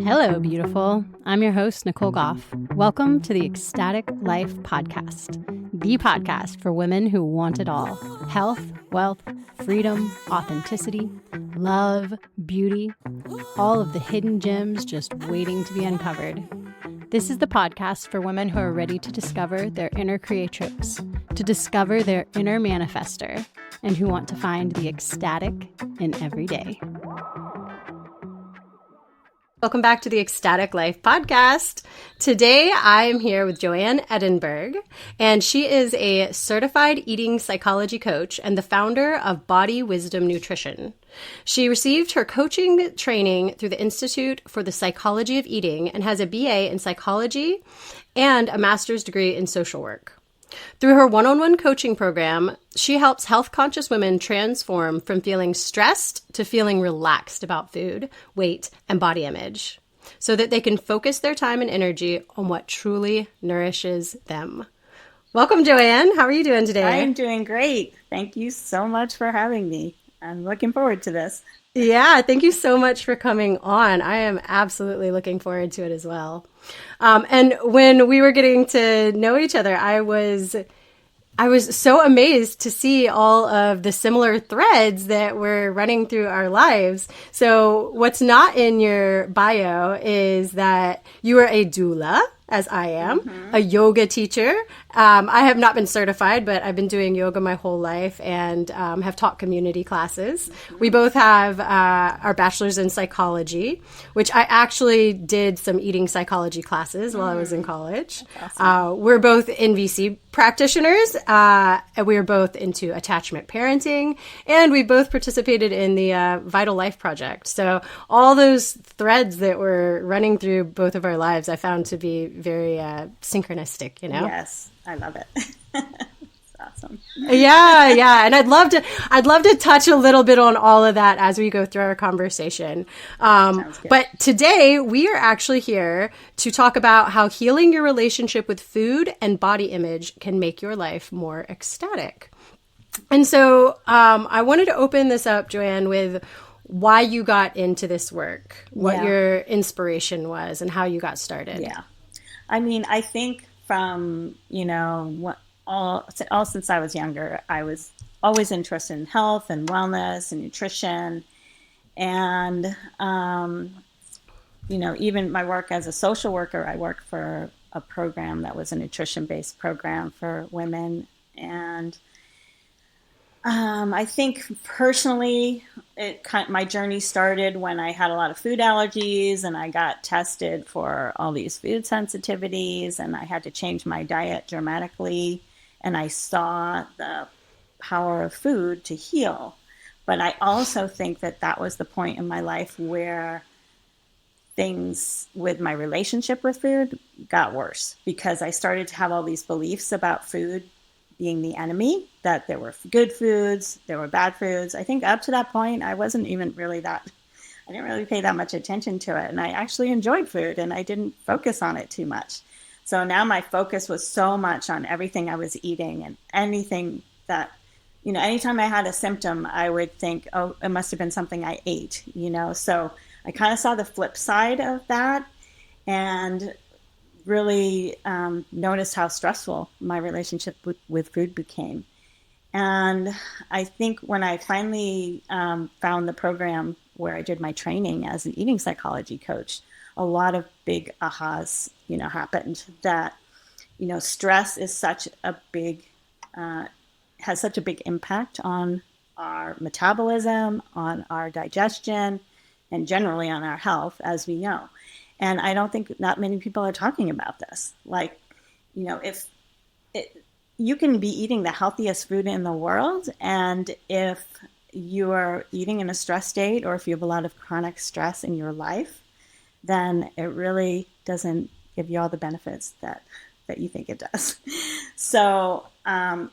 Hello, beautiful. I'm your host, Nicole Goff. Welcome to the Ecstatic Life Podcast, the podcast for women who want it all. Health, wealth, freedom, authenticity, love, beauty, all of the hidden gems just waiting to be uncovered. This is the podcast for women who are ready to discover their inner creatrix, to discover their inner manifester, and who want to find the ecstatic in every day. Welcome back to the Ecstatic Life Podcast. Today, I am here with Joanne Edinberg, and she is a certified eating psychology coach and the founder of Body Wisdom Nutrition. She received her coaching training through the Institute for the Psychology of Eating and has a BA in psychology and a master's degree in social work. Through her one-on-one coaching program, she helps health-conscious women transform from feeling stressed to feeling relaxed about food, weight, and body image, so that they can focus their time and energy on what truly nourishes them. Welcome, Joanne. How are you doing today? I am doing great. Thank you so much for having me. I'm looking forward to this. Yeah, thank you so much for coming on. I am absolutely looking forward to it as well. And when we were getting to know each other, I was so amazed to see all of the similar threads that were running through our lives. So what's not in your bio is that you are a doula, as I am, a yoga teacher. I have not been certified, but I've been doing yoga my whole life and have taught community classes. We both have our bachelor's in psychology, which I actually did some eating psychology classes while I was in college. Awesome. We're both NVC practitioners, and we are both into attachment parenting, and we both participated in the Vital Life Project. So all those threads that were running through both of our lives, I found to be very synchronistic, you know? Yes, I love it. It's awesome. Yeah. And I'd love to touch a little bit on all of that as we go through our conversation. But today we are actually here to talk about how healing your relationship with food and body image can make your life more ecstatic. And so I wanted to open this up, Joanne, with why you got into this work, what your inspiration was, and how you got started. Yeah. I mean, I think from, all since I was younger, I was always interested in health and wellness and nutrition. And, even my work as a social worker, I worked for a program that was a nutrition-based program for women. And I think personally, my journey started when I had a lot of food allergies and I got tested for all these food sensitivities and I had to change my diet dramatically. And I saw the power of food to heal. But I also think that was the point in my life where things with my relationship with food got worse because I started to have all these beliefs about food being the enemy, that there were good foods, there were bad foods. I think up to that point, I didn't really pay that much attention to it. And I actually enjoyed food and I didn't focus on it too much. So now my focus was so much on everything I was eating and anything that, anytime I had a symptom, I would think, oh, it must have been something I ate, So I kind of saw the flip side of that and really noticed how stressful my relationship with food became. And I think when I finally found the program where I did my training as an eating psychology coach, a lot of big ahas, happened that, stress is has such a big impact on our metabolism, on our digestion, and generally on our health, as we know. And I don't think not many people are talking about this. You can be eating the healthiest food in the world, and if you are eating in a stress state or if you have a lot of chronic stress in your life, then it really doesn't give you all the benefits that you think it does. So, I've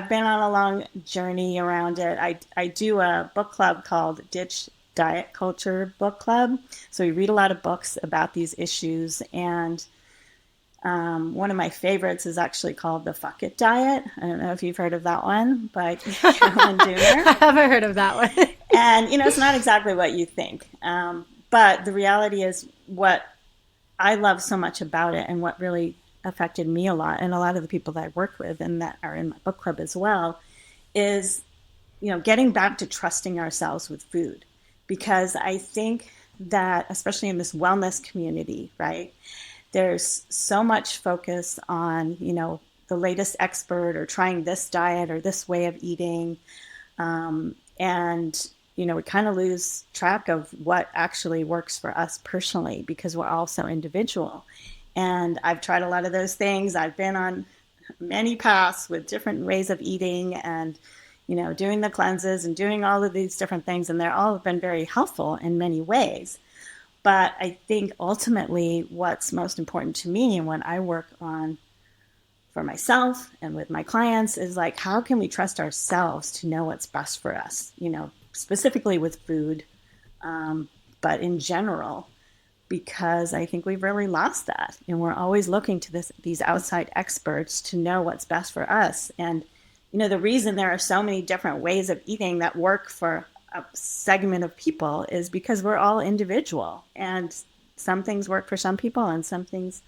been on a long journey around it. I do a book club called Ditch Diet Culture Book Club. So we read a lot of books about these issues. And one of my favorites is actually called The Fuck It Diet. I don't know if you've heard of that one, by Carolyn Dooner. I haven't heard of that one. And, it's not exactly what you think. But the reality is, what I love so much about it, and what really affected me a lot, and a lot of the people that I work with and that are in my book club as well, is, getting back to trusting ourselves with food. Because I think that, especially in this wellness community, right, there's so much focus on, the latest expert, or trying this diet or this way of eating. And, we kind of lose track of what actually works for us personally, because we're all so individual. And I've tried a lot of those things. I've been on many paths with different ways of eating, and, doing the cleanses and doing all of these different things. And they're all been very helpful in many ways. But I think ultimately what's most important to me, and when I work on for myself and with my clients, is like, how can we trust ourselves to know what's best for us, specifically with food, but in general, because I think we've really lost that. And we're always looking to these outside experts to know what's best for us. And, the reason there are so many different ways of eating that work for a segment of people is because we're all individual, and some things work for some people, and some things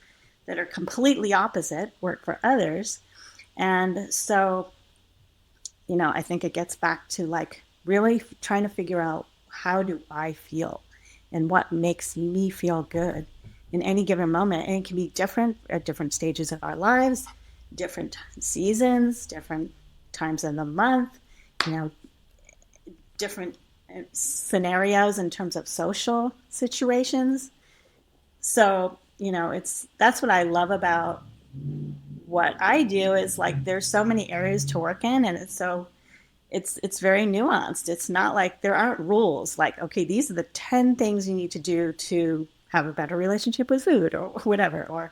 that are completely opposite work for others. And so, I think it gets back to like really trying to figure out, how do I feel and what makes me feel good in any given moment. And it can be different at different stages of our lives, different seasons, different times of the month, different scenarios in terms of social situations. So, that's what I love about what I do, is like, there's so many areas to work in, and it's very nuanced. It's not like there aren't rules like, okay, these are the 10 things you need to do to have a better relationship with food, or whatever, or,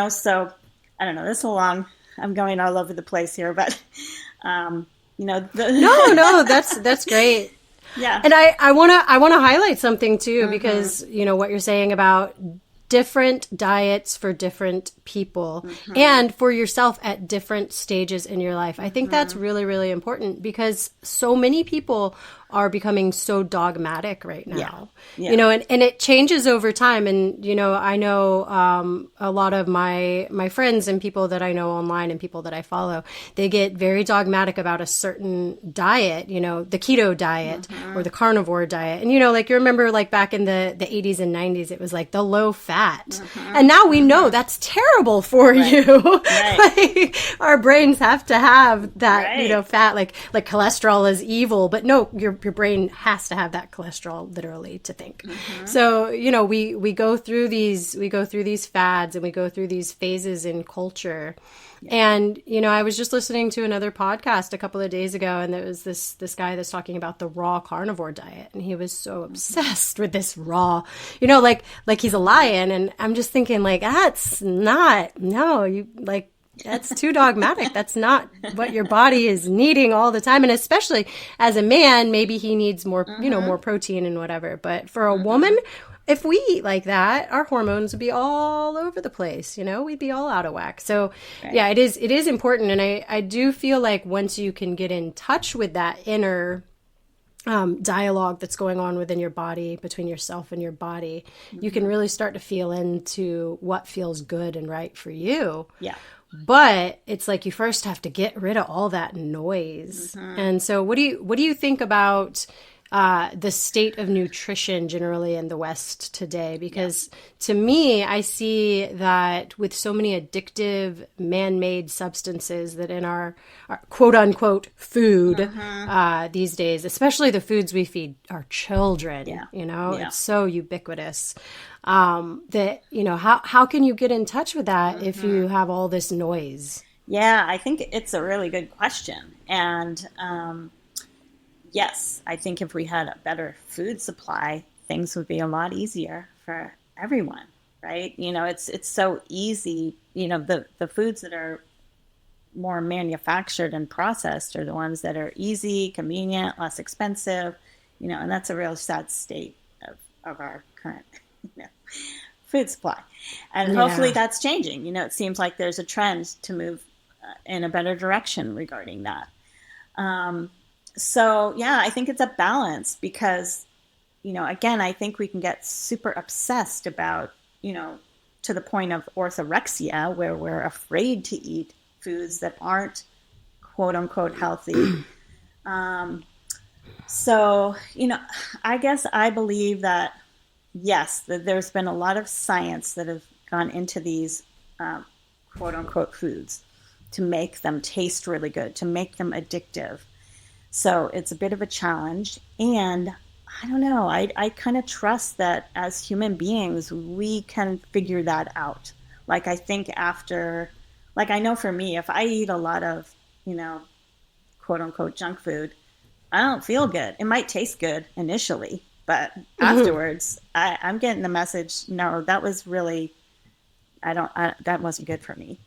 so I don't know, I'm going all over the place here, but, No, that's great. Yeah. And I want to highlight something too, because, what you're saying about different diets for different people, and for yourself at different stages in your life. I think that's really, really important, because so many people are becoming so dogmatic right now, and it changes over time. And, I know a lot of my friends and people that I know online and people that I follow, they get very dogmatic about a certain diet, the keto diet or the carnivore diet. And, like, you remember, like, back in the 80s and 90s, it was like the low fat. And now we know that's terrible for you. Like, our brains have to have that, fat, like cholesterol is evil, but no, your brain has to have that cholesterol literally to think. So, we go through these fads, and we go through these phases in culture. And, I was just listening to another podcast a couple of days ago, and there was this guy that's talking about the raw carnivore diet. And he was so obsessed with this raw, like he's a lion. And I'm just thinking, like, that's too dogmatic. That's not what your body is needing all the time. And especially as a man, maybe he needs more, more protein and whatever. But for a woman, if we eat like that, our hormones would be all over the place. We'd be all out of whack. So yeah, it is important. And I do feel like once you can get in touch with that inner dialogue that's going on within your body, between yourself and your body, you can really start to feel into what feels good and right for you. Yeah. But it's like, you first have to get rid of all that noise. And so what do you think about the state of nutrition generally in the West today? Because to me, I see that with so many addictive man-made substances that in our quote unquote food these days, especially the foods we feed our children, it's so ubiquitous. That, how can you get in touch with that if you have all this noise? Yeah, I think it's a really good question. And, yes, I think if we had a better food supply, things would be a lot easier for everyone, right? It's so easy. The foods that are more manufactured and processed are the ones that are easy, convenient, less expensive, and that's a real sad state of our current food supply. And hopefully that's changing. It seems like there's a trend to move in a better direction regarding that. So, yeah, I think it's a balance, because, again, I think we can get super obsessed about, to the point of orthorexia, where we're afraid to eat foods that aren't quote unquote healthy. Um, so, I guess I believe that, yes, that there's been a lot of science that have gone into these quote unquote foods to make them taste really good, to make them addictive. So it's a bit of a challenge. And I don't know, I kind of trust that as human beings, we can figure that out. Like, I think like, I know for me, if I eat a lot of, you know, quote unquote junk food, I don't feel good. It might taste good initially, but afterwards, I'm getting the message, no, that was really, that wasn't good for me.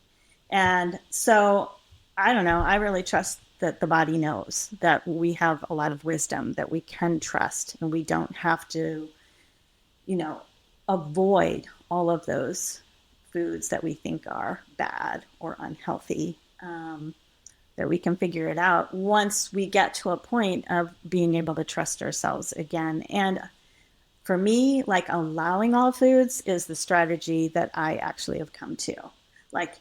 And so I don't know. I really trust that the body knows that we have a lot of wisdom that we can trust, and we don't have to, you know, avoid all of those foods that we think are bad or unhealthy. That we can figure it out once we get to a point of being able to trust ourselves again. And for me, like, allowing all foods is the strategy that I actually have come to. Like,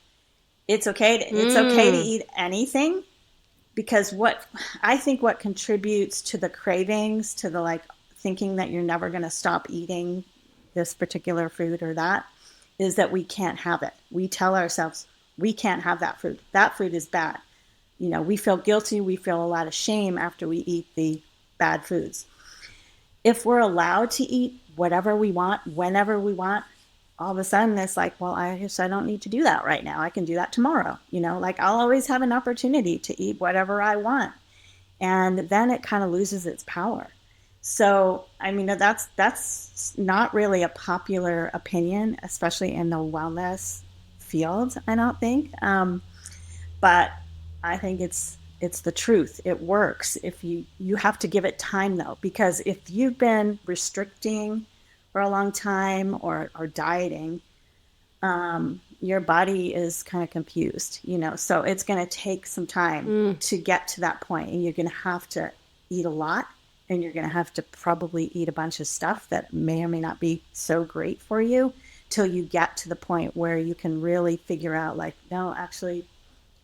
it's okay to eat anything, because what contributes to the cravings, to the, like, thinking that you're never going to stop eating this particular food or that, is that we can't have it. We tell ourselves we can't have that food. That food is bad. We feel guilty. We feel a lot of shame after we eat the bad foods. If we're allowed to eat whatever we want, whenever we want, all of a sudden it's like, well, I guess I don't need to do that right now. I can do that tomorrow. Like, I'll always have an opportunity to eat whatever I want. And then it kind of loses its power. So, I mean, that's not really a popular opinion, especially in the wellness field, I don't think. But I think it's the truth. It works. If you have to give it time, though, because if you've been restricting for a long time, or dieting, your body is kind of confused, so it's going to take some time to get to that point, and you're going to have to eat a lot, and you're going to have to probably eat a bunch of stuff that may or may not be so great for you, till you get to the point where you can really figure out, like, no, actually,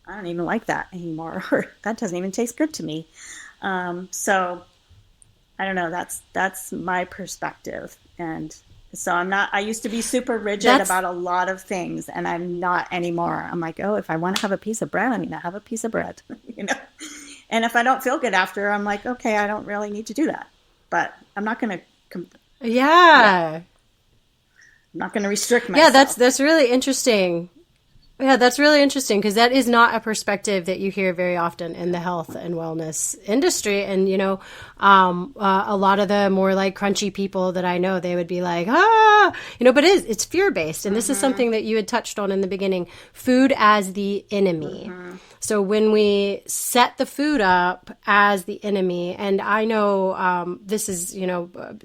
I don't even like that anymore, or that doesn't even taste good to me. So I don't know. That's my perspective. And so I used to be super rigid about a lot of things, and I'm not anymore. I'm like, oh, if I want to have a piece of bread, I'm going to have a piece of bread, And if I don't feel good after, I'm like, okay, I don't really need to do that. But I'm not going to, Yeah. I'm not going to restrict myself. Yeah, that's really interesting. Yeah, that's really interesting, because that is not a perspective that you hear very often in the health and wellness industry. And, a lot of the more, like, crunchy people that I know, they would be like, but it's fear-based. And this is something that you had touched on in the beginning, food as the enemy. So when we set the food up as the enemy, and I know this is,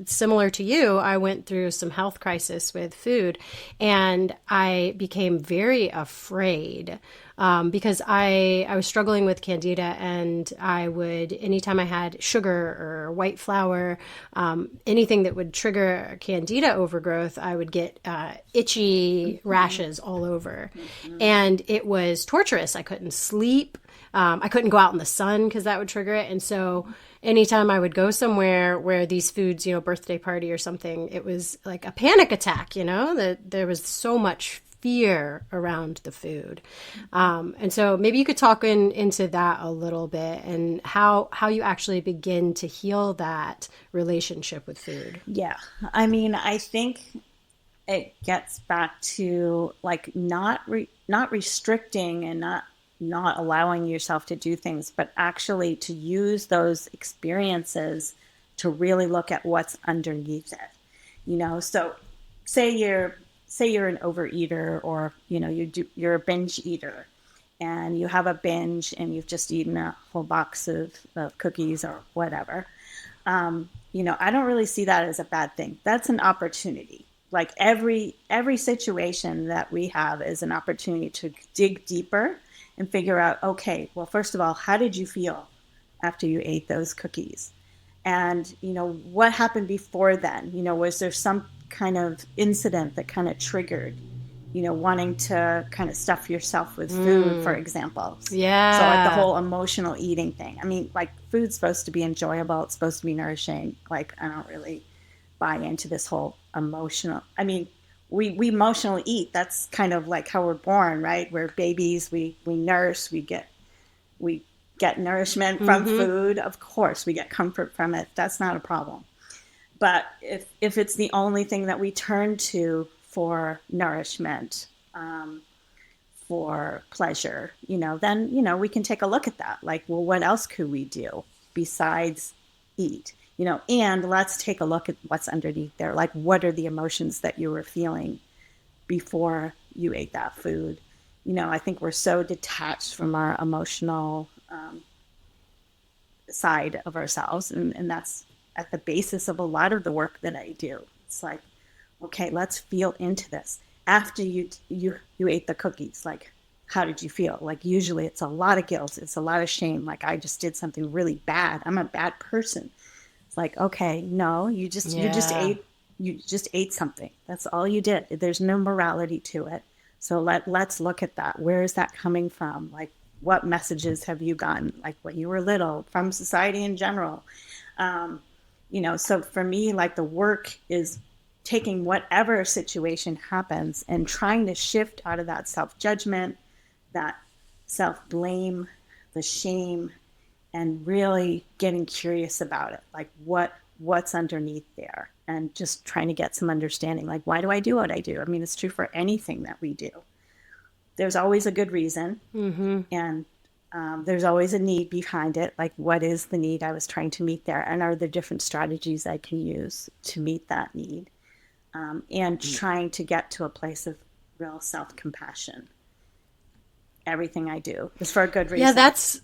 similar to you, I went through some health crisis with food, and I became very afraid because I was struggling with candida, and I would, anytime I had sugar or white flour, anything that would trigger candida overgrowth, I would get itchy rashes all over. And it was torturous. I couldn't sleep. I couldn't go out in the sun because that would trigger it. And so anytime I would go somewhere where these foods, birthday party or something, it was like a panic attack, that there was so much fear around the food. And so maybe you could talk into that a little bit, and how you actually begin to heal that relationship with food. Yeah. I mean, I think it gets back to, like, not restricting, and not allowing yourself to do things, but actually to use those experiences to really look at what's underneath it. So say you're an overeater, or you're a binge eater, and you have a binge, and you've just eaten a whole box of cookies or whatever. I don't really see that as a bad thing. That's an opportunity. Like, every situation that we have is an opportunity to dig deeper and figure out, okay, well, first of all, how did you feel after you ate those cookies? And, what happened before then? Was there some kind of incident that kind of triggered, wanting to kind of stuff yourself with food, for example? So, like the Yeah. whole emotional eating thing. I mean, like food's supposed to be enjoyable, it's supposed to be nourishing. Like, I don't really buy into this whole emotional. I mean, we emotionally eat. That's kind of like how we're born, right? We're babies, we nurse, we get nourishment from food. Of course, we get comfort from it. That's not a problem. But if it's the only thing that we turn to for nourishment, for pleasure, then, we can take a look at that. Like, well, what else could we do besides eat? And let's take a look at what's underneath there. Like, what are the emotions that you were feeling before you ate that food? I think we're so detached from our emotional side of ourselves. And that's at the basis of a lot of the work that I do. It's like, okay, let's feel into this. After you ate the cookies, like, how did you feel? Like, usually it's a lot of guilt. It's a lot of shame. Like, I just did something really bad. I'm a bad person. It's like, okay, no, Yeah. you just ate something. That's all you did. There's no morality to it. So let's look at that. Where is that coming from? Like, what messages have you gotten, like when you were little, from society in general? So for me, like, the work is taking whatever situation happens and trying to shift out of that self-judgment, that self-blame, the shame, and really getting curious about it. Like, what's underneath there, and just trying to get some understanding. Like, why do I do what I do? I mean, it's true for anything that we do. There's always a good reason, and there's always a need behind it. Like, what is the need I was trying to meet there, and are there different strategies I can use to meet that need? And trying to get to a place of real self-compassion. Everything I do is for a good reason. Yeah, that's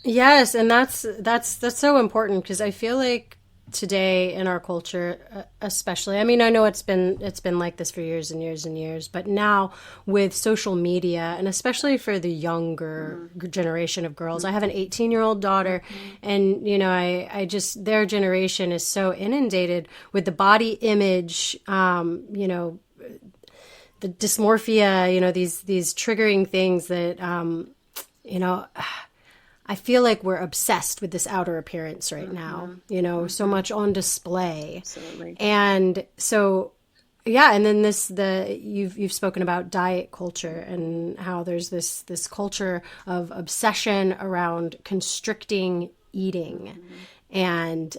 yes, and that's so important because I feel like today in our culture, especially, I mean, I know it's been like this for years and years and years, but now with social media, and especially for the younger generation of girls, I have an 18-year-old daughter, and I just, their generation is so inundated with the body image, the dysmorphia, these triggering things that you know I feel like we're obsessed with this outer appearance right now, so much on display. Absolutely. And so, yeah. And then you've spoken about diet culture and how there's this culture of obsession around constricting eating, and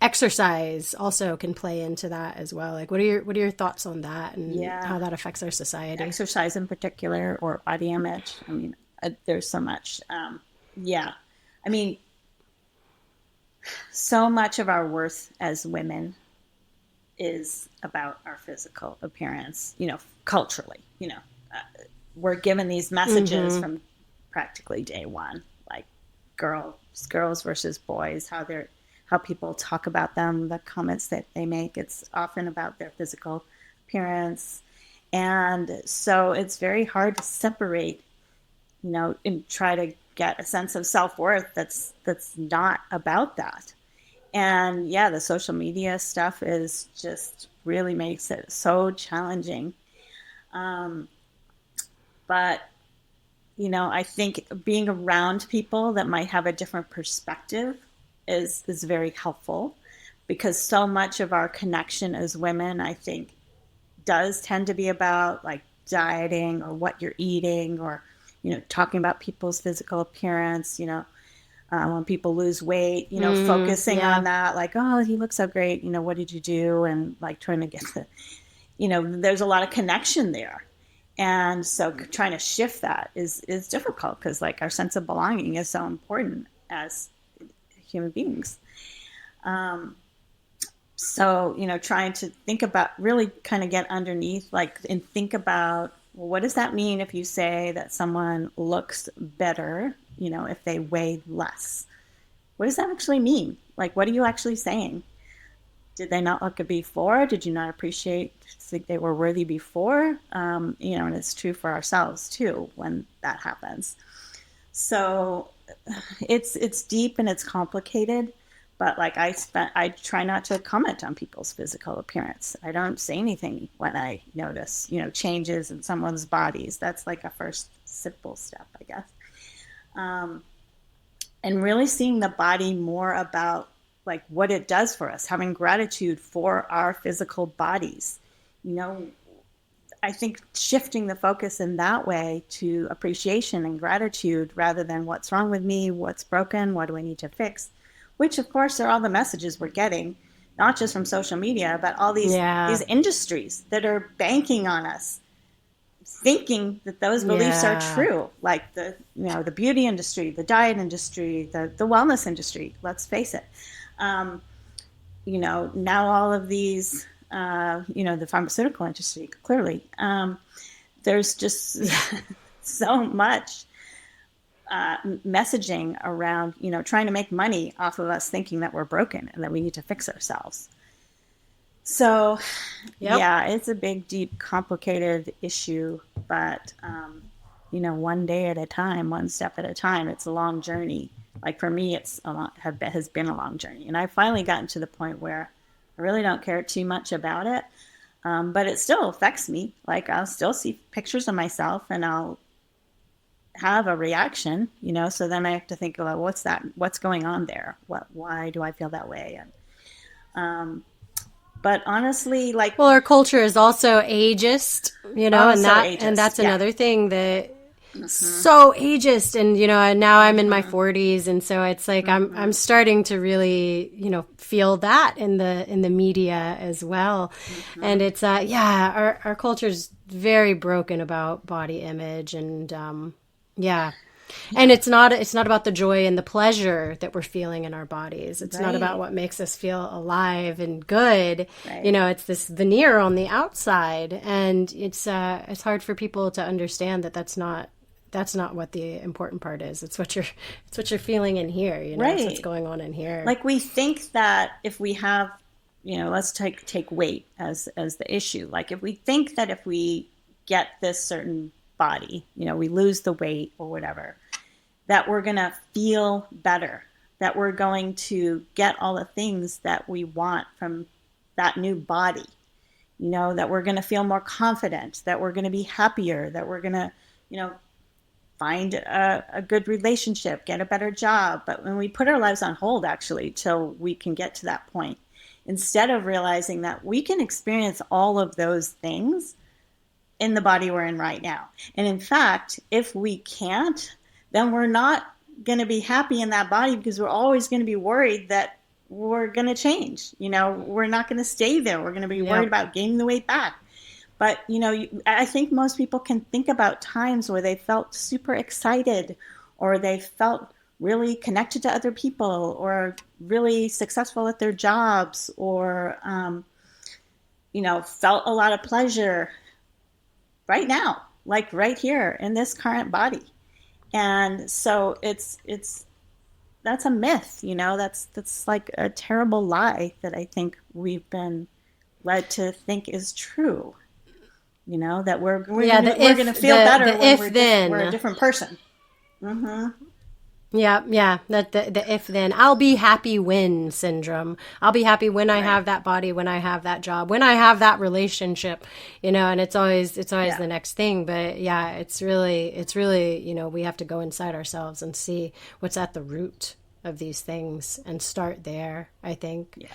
exercise also can play into that as well. Like, what are your thoughts on that, and Yeah. how that affects our society? Exercise in particular, or body image. I mean, there's so much. Yeah. I mean, so much of our worth as women is about our physical appearance, culturally. We're given these messages from practically day one, like girls versus boys, how people talk about them, the comments that they make. It's often about their physical appearance. And so it's very hard to separate, and try to get a sense of self-worth that's not about that. And yeah, the social media stuff is just really makes it so challenging. But I think being around people that might have a different perspective is very helpful, because so much of our connection as women, I think, does tend to be about like dieting, or what you're eating, or talking about people's physical appearance. When people lose weight, focusing Yeah. on that, like, oh, he looks so great. What did you do? And like trying to get there's a lot of connection there. And so trying to shift that is difficult, because like our sense of belonging is so important as human beings. So, trying to think about, really kind of get underneath, like, and think about, well, what does that mean if you say that someone looks better, if they weigh less? What does that actually mean? Like, what are you actually saying? Did they not look good before? Did you not think they were worthy before? And it's true for ourselves too when that happens. So, it's deep and it's complicated, but like I try not to comment on people's physical appearance. I don't say anything when I notice, changes in someone's bodies. That's like a first simple step, I guess. Um, and really seeing the body more about like what it does for us, having gratitude for our physical bodies. You know, I think shifting the focus in that way to appreciation and gratitude rather than what's wrong with me, what's broken, what do I need to fix, which of course are all the messages we're getting, not just from social media, but all these Yeah. industries that are banking on us, thinking that those beliefs are Yeah. true, like the beauty industry, the diet industry, the wellness industry. Let's face it. Um, now all of these, the pharmaceutical industry, clearly, there's just so much messaging around, trying to make money off of us thinking that we're broken and that we need to fix ourselves. So, Yep. yeah, it's a big, deep, complicated issue, but, one day at a time, one step at a time, it's a long journey. Like for me, has been a long journey. And I finally gotten to the point where I really don't care too much about it. But it still affects me. Like I'll still see pictures of myself and I'll have a reaction, so then I have to think about what's going on there? Why do I feel that way? And, but honestly, like, Well, our culture is also ageist, oh, and so that's ageist. Yeah. another thing that Mm-hmm. so ageist. And and now I'm in my Mm-hmm. 40s, and so it's like I'm Mm-hmm. starting to really feel that in the media as well. Mm-hmm. And it's yeah, our culture's very broken about body image, and yeah. And Yeah. it's not about the joy and the pleasure that we're feeling in our bodies. It's not about Right. what makes us feel alive and good. Right. It's this veneer on the outside, and it's hard for people to understand that that's not what the important part is. It's what you're feeling in here. It's what's Right. going on in here. Like we think that if we have, let's take weight as the issue. Like if we think that if we get this certain body, we lose the weight or whatever, that we're going to feel better, that we're going to get all the things that we want from that new body, that we're going to feel more confident, that we're going to be happier, that we're going to, find a good relationship, get a better job. But when we put our lives on hold, actually, till we can get to that point, instead of realizing that we can experience all of those things in the body we're in right now. And in fact, if we can't, then we're not going to be happy in that body because we're always going to be worried that we're going to change. We're not going to stay there. We're going to be worried Yep. about gaining the weight back. But, I think most people can think about times where they felt super excited or they felt really connected to other people or really successful at their jobs or, felt a lot of pleasure right now, like right here in this current body. And so that's a myth, that's like a terrible lie that I think we've been led to think is true. That Yeah, we're gonna feel better the when if we're a then. different person. Mm-hmm. Yeah, yeah. That the if then I'll be happy when syndrome. I'll be happy when I Right. have that body, when I have that job, when I have that relationship, and it's always Yeah. the next thing. But yeah, it's really, we have to go inside ourselves and see what's at the root of these things and start there, I think. Yeah.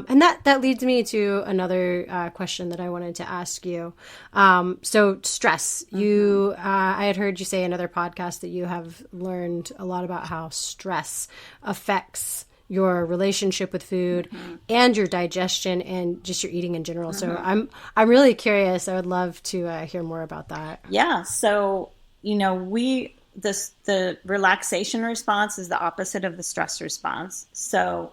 And that leads me to another question that I wanted to ask you. So stress, Mm-hmm. I had heard you say in another podcast that you have learned a lot about how stress affects your relationship with food Mm-hmm. and your digestion and just your eating in general. So Mm-hmm. I'm really curious. I would love to hear more about that. Yeah. So the relaxation response is the opposite of the stress response. So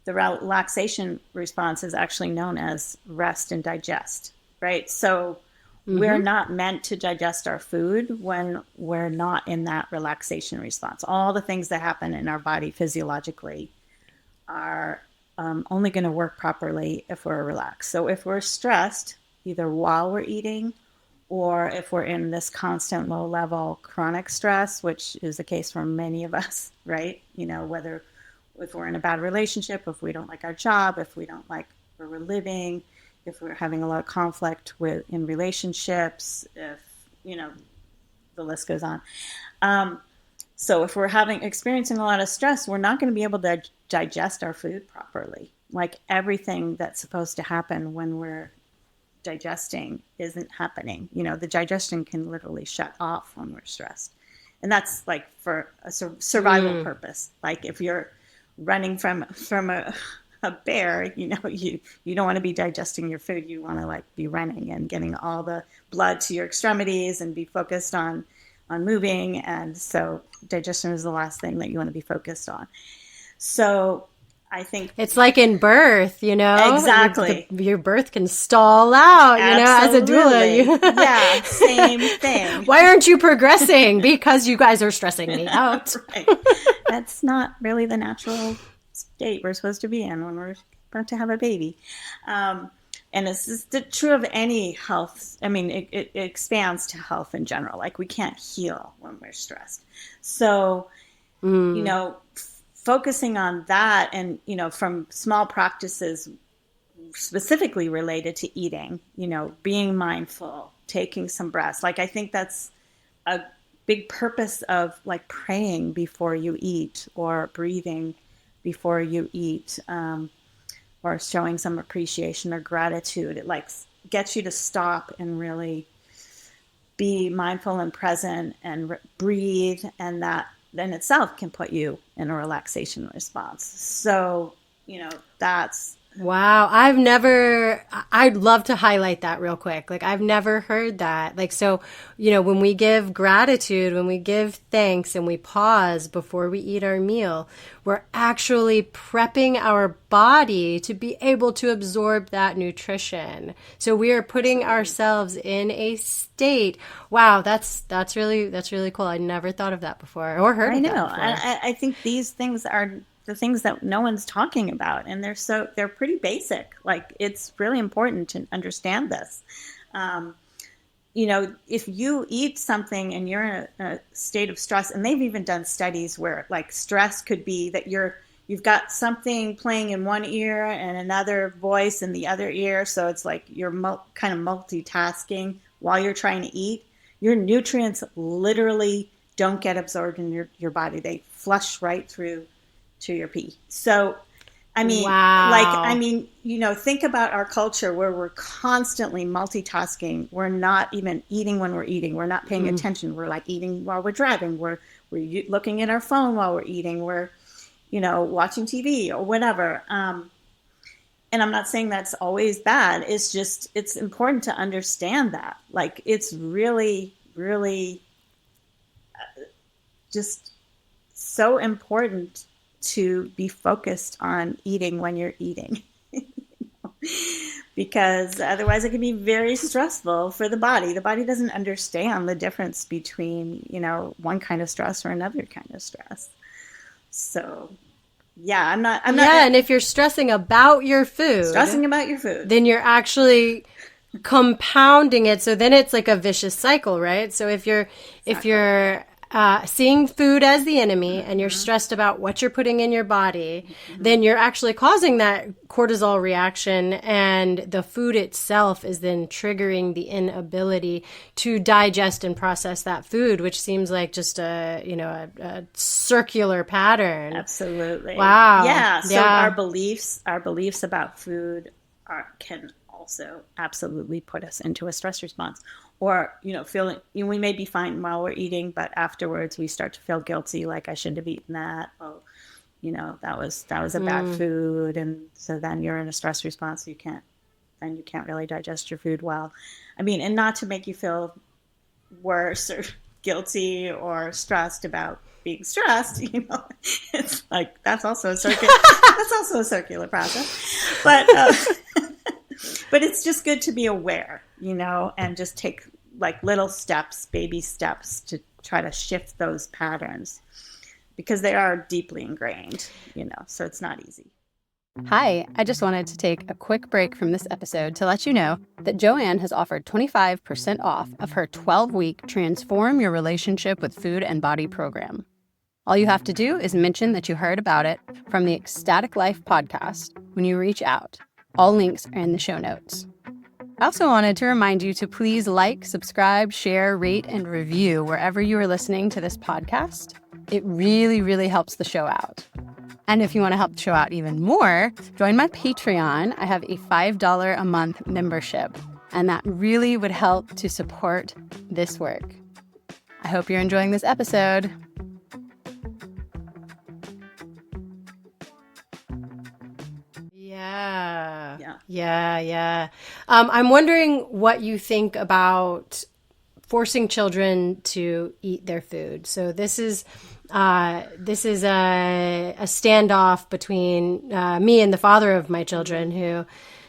the relaxation response is actually known as rest and digest, right? So we're Mm-hmm. not meant to digest our food when we're not in that relaxation response. All the things that happen in our body physiologically are only going to work properly if we're relaxed. So if we're stressed, either while we're eating or if we're in this constant low level chronic stress, which is the case for many of us, right? Whether if we're in a bad relationship, if we don't like our job, if we don't like where we're living, if we're having a lot of conflict in relationships, if, the list goes on. So if we're experiencing a lot of stress, we're not going to be able to digest our food properly. Like everything that's supposed to happen when we're digesting isn't happening. The digestion can literally shut off when we're stressed. And that's like for a survival purpose. Like if you're running from a bear, you don't want to be digesting your food. You want to like be running and getting all the blood to your extremities and be focused on moving. And so digestion is the last thing that you want to be focused on. So I think it's like in birth, exactly. Your birth can stall out, as a doula. Yeah, same thing. Why aren't you progressing? Because you guys are stressing me out. Right. That's not really the natural state we're supposed to be in when we're about to have a baby. And this is true of any health. I mean, it expands to health in general. Like we can't heal when we're stressed. So, focusing on that and, from small practices specifically related to eating, being mindful, taking some breaths. Like I think that's a big purpose of like praying before you eat or breathing before you eat, or showing some appreciation or gratitude. It like gets you to stop and really be mindful and present and breathe, and that in itself can put you in a relaxation response. So, that's... Wow. I'd love to highlight that real quick. Like I've never heard that. Like, so, when we give gratitude, when we give thanks and we pause before we eat our meal, we're actually prepping our body to be able to absorb that nutrition. So we are putting ourselves in a state. Wow. That's really cool. I never thought of that before or heard of that before. I think these things are the things that no one's talking about, and they're pretty basic. Like it's really important to understand this. If you eat something and you're in a state of stress, and they've even done studies where like stress could be that you've got something playing in one ear and another voice in the other ear, so it's like you're kind of multitasking while you're trying to eat. Your nutrients literally don't get absorbed in your body. They flush right through to your pee. So, I mean, wow. Think about our culture where we're constantly multitasking. We're not even eating when we're eating. We're not paying attention. We're like eating while we're driving. We're looking at our phone while we're eating. We're, watching TV or whatever. And I'm not saying that's always bad. It's just, it's important to understand that. Like, it's really, really just so important to be focused on eating when you're eating, because otherwise it can be very stressful for the body. The body doesn't understand the difference between, one kind of stress or another kind of stress. So yeah, I'm not. Yeah. And if you're stressing about your food, then you're actually compounding it. So then it's like a vicious cycle, right? So if you're seeing food as the enemy and you're stressed about what you're putting in your body, then you're actually causing that cortisol reaction, and the food itself is then triggering the inability to digest and process that food, which seems like just a circular pattern. Absolutely. Wow. Yeah. So our beliefs about food can also absolutely put us into a stress response. Or, feeling, we may be fine while we're eating, but afterwards we start to feel guilty, like I shouldn't have eaten that. Oh, that was a bad food. And so then you're in a stress response. You can't really digest your food well. I mean, and not to make you feel worse or guilty or stressed about being stressed, it's like, that's also a circular process. But, but it's just good to be aware, and just take like little steps, baby steps to try to shift those patterns, because they are deeply ingrained, so it's not easy. Hi, I just wanted to take a quick break from this episode to let you know that Joanne has offered 25% off of her 12-week Transform Your Relationship with Food and Body program. All you have to do is mention that you heard about it from the Ecstatic Life podcast when you reach out. All links are in the show notes. I also wanted to remind you to please like, subscribe, share, rate, and review wherever you are listening to this podcast. It really, really helps the show out. And if you want to help the show out even more, join my Patreon. I have a $5 a month membership, and that really would help to support this work. I hope you're enjoying this episode. Yeah. I'm wondering what you think about forcing children to eat their food. So this is a standoff between me and the father of my children, who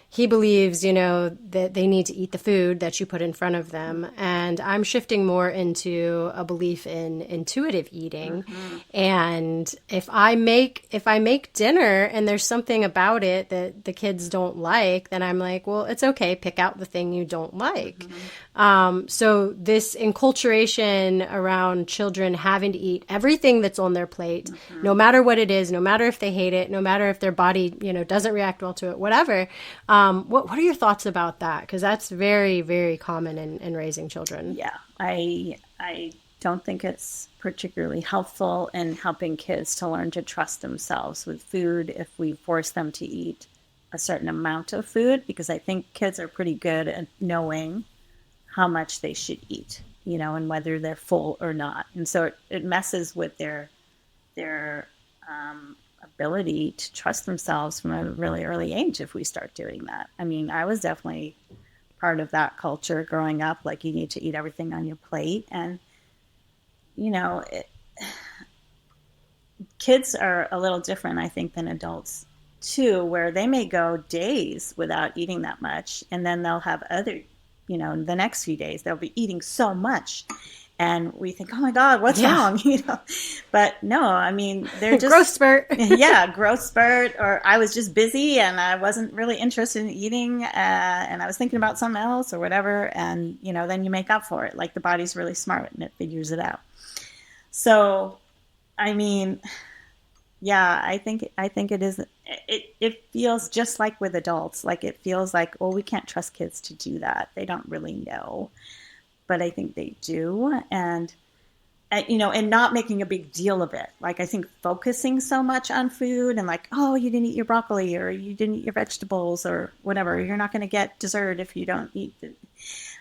he believes, that they need to eat the food that you put in front of them. And I'm shifting more into a belief in intuitive eating. Mm-hmm. And if I make dinner and there's something about it that the kids don't like, then I'm like, well, it's okay. Pick out the thing you don't like. Mm-hmm. So this enculturation around children having to eat everything that's on their plate, mm-hmm. no matter what it is, no matter if they hate it, no matter if their body, doesn't react well to it, whatever. What are your thoughts about that? Because that's very, very common in raising children. Yeah, I don't think it's particularly helpful in helping kids to learn to trust themselves with food if we force them to eat a certain amount of food, because I think kids are pretty good at knowing how much they should eat, and whether they're full or not. And so it messes with their ability to trust themselves from a really early age if we start doing that. I mean, I was definitely part of that culture growing up, like you need to eat everything on your plate. And, kids are a little different, I think, than adults too, where they may go days without eating that much. And then they'll have other, the next few days, they'll be eating so much. And we think, oh my God, what's wrong? But no, I mean, they're just growth spurt. Growth spurt. Or I was just busy and I wasn't really interested in eating, and I was thinking about something else or whatever. And then you make up for it. Like the body's really smart and it figures it out. So, I mean, I think it is. It feels just like with adults. Like it feels like, well, we can't trust kids to do that. They don't really know. But I think they do, and not making a big deal of it. Like I think focusing so much on food and like, oh, you didn't eat your broccoli or you didn't eat your vegetables or whatever. You're not going to get dessert if you don't eat it.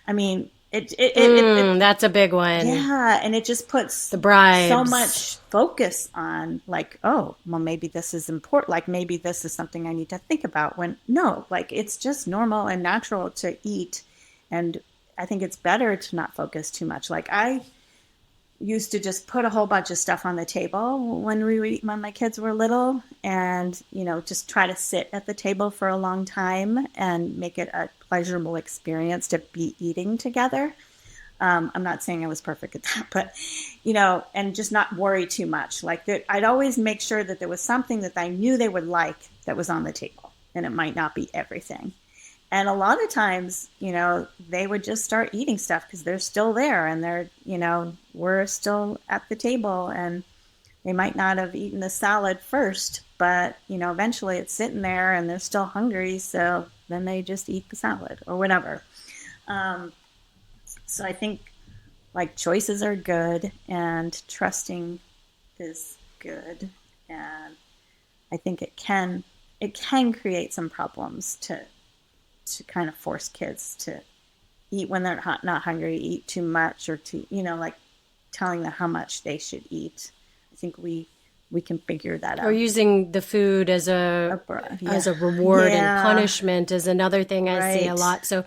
I mean, that's a big one. Yeah, and it just puts the bribes. So much focus on like, oh, well, maybe this is important. Like maybe this is something I need to think about. When no, like it's just normal and natural to eat, and I think it's better to not focus too much. Like I used to just put a whole bunch of stuff on the table when my kids were little, and just try to sit at the table for a long time and make it a pleasurable experience to be eating together. I'm not saying I was perfect at that, but and just not worry too much. Like I'd always make sure that there was something that I knew they would like that was on the table, and it might not be everything. And a lot of times, they would just start eating stuff because they're still there and they're, we're still at the table, and they might not have eaten the salad first, but, eventually it's sitting there and they're still hungry. So then they just eat the salad or whatever. So I think like choices are good and trusting is good. And I think it can create some problems to kind of force kids to eat when they're not hungry, eat too much, or to, like telling them how much they should eat. I think we can figure that out. Or using the food as a reward and punishment is another thing I see a lot. So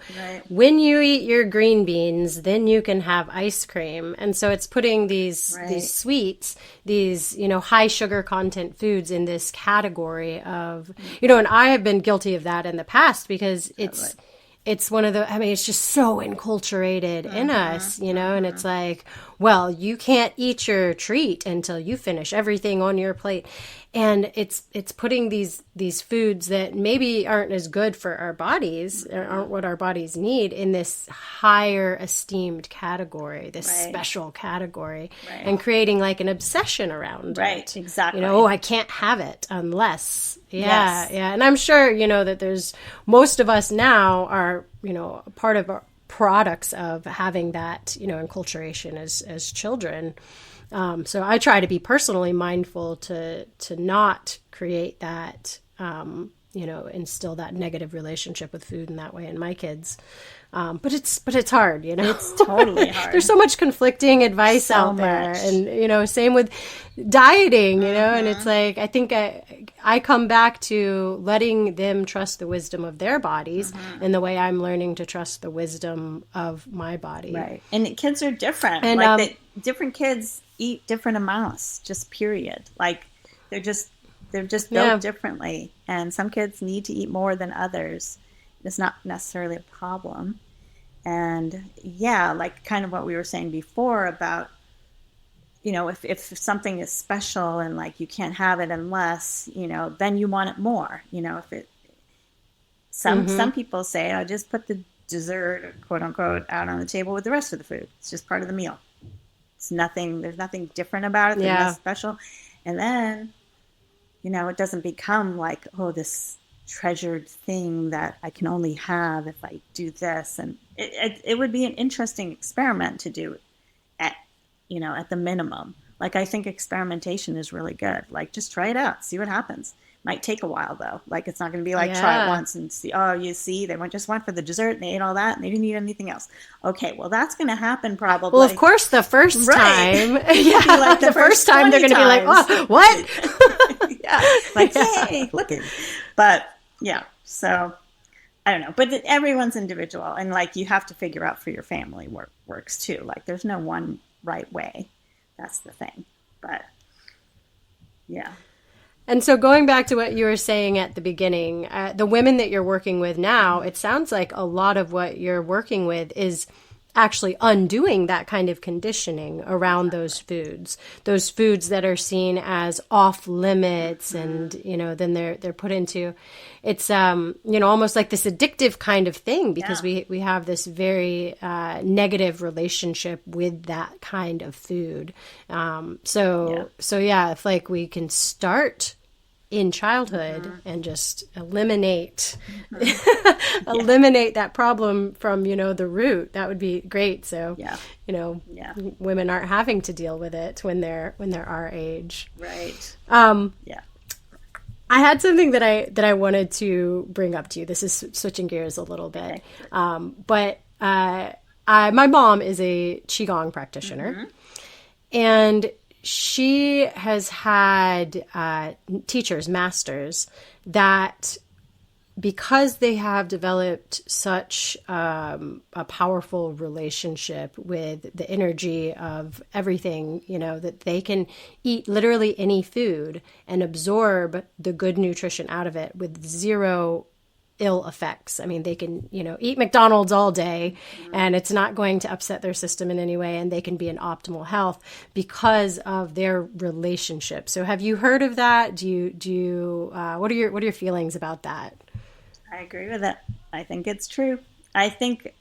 when you eat your green beans, then you can have ice cream. And so it's putting these sweets, these, high sugar content foods in this category of, and I have been guilty of that in the past because it's one of the, it's just so enculturated in us, and it's like, well, you can't eat your treat until you finish everything on your plate. and it's putting these foods that maybe aren't as good for our bodies, or aren't what our bodies need, in this higher esteemed category, this special category, and creating like an obsession around it. Exactly. Oh, I can't have it unless. Yeah. And I'm sure, that there's, most of us now are, part of our products of having that, enculturation as children. So I try to be personally mindful to not create that, instill that negative relationship with food in that way in my kids. But it's hard, It's totally hard. There's so much conflicting advice out there, and same with dieting, and it's like I think I come back to letting them trust the wisdom of their bodies in the way I'm learning to trust the wisdom of my body. Right, and kids are different. And different kids eat different amounts, just period. Like they're just built differently, and some kids need to eat more than others. It's not necessarily a problem. And like kind of what we were saying before about, if something is special and like you can't have it unless, then you want it more. Some people say, I just put the dessert, quote unquote, out on the table with the rest of the food. It's just part of the meal. There's nothing different about it. There's nothing special. And then, it doesn't become like, oh, this treasured thing that I can only have if I do this. And it would be an interesting experiment to do at the minimum. Like, I think experimentation is really good. Like, just try it out, see what happens. Might take a while though. Like, it's not going to be like try it once and see, oh, you see, they just went for the dessert and they ate all that and they didn't eat anything else. Okay, well, that's going to happen probably. Well, of course, the first time. Yeah, like the first time they're going to be like, oh, what? Like, hey, look at. But so I don't know. But everyone's individual, and like you have to figure out for your family what works too. Like, there's no one right way. That's the thing. But And so going back to what you were saying at the beginning, the women that you're working with now, it sounds like a lot of what you're working with is actually undoing that kind of conditioning around those foods that are seen as off limits, and then they're put into, it's almost like this addictive kind of thing, because we have this very negative relationship with that kind of food. If like we can start in childhood and just eliminate that problem from the root, that would be great. So women aren't having to deal with it when they're our age. Right. I had something that I wanted to bring up to you. This is switching gears a little bit. But my mom is a Qigong practitioner, and she has had teachers, masters, that because they have developed such a powerful relationship with the energy of everything, that they can eat literally any food and absorb the good nutrition out of it with zero ill effects. I mean, they can, eat McDonald's all day and it's not going to upset their system in any way, and they can be in optimal health because of their relationship. So have you heard of that? Do you what are your feelings about that? I agree with it. I think it's true. I think,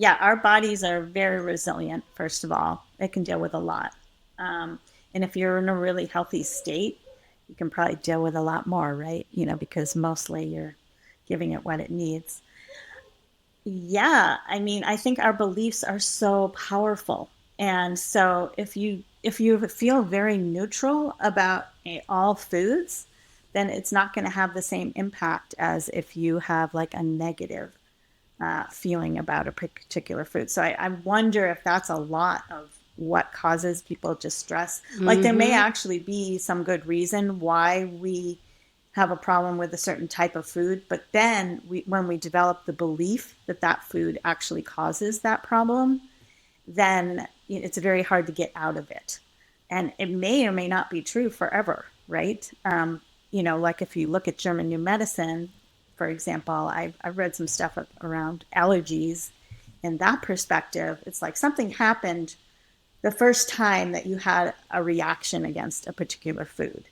our bodies are very resilient, first of all. It can deal with a lot. And if you're in a really healthy state, you can probably deal with a lot more, right? Because mostly you're giving it what it needs. Yeah, I mean, I think our beliefs are so powerful. And so if you feel very neutral about all foods, then it's not going to have the same impact as if you have like a negative feeling about a particular food. So I wonder if that's a lot of what causes people distress. Like, there may actually be some good reason why we have a problem with a certain type of food, but then when we develop the belief that food actually causes that problem, then it's very hard to get out of it. And it may or may not be true forever, right? Like if you look at German New Medicine, for example, I've read some stuff around allergies. In that perspective, it's like something happened the first time that you had a reaction against a particular food.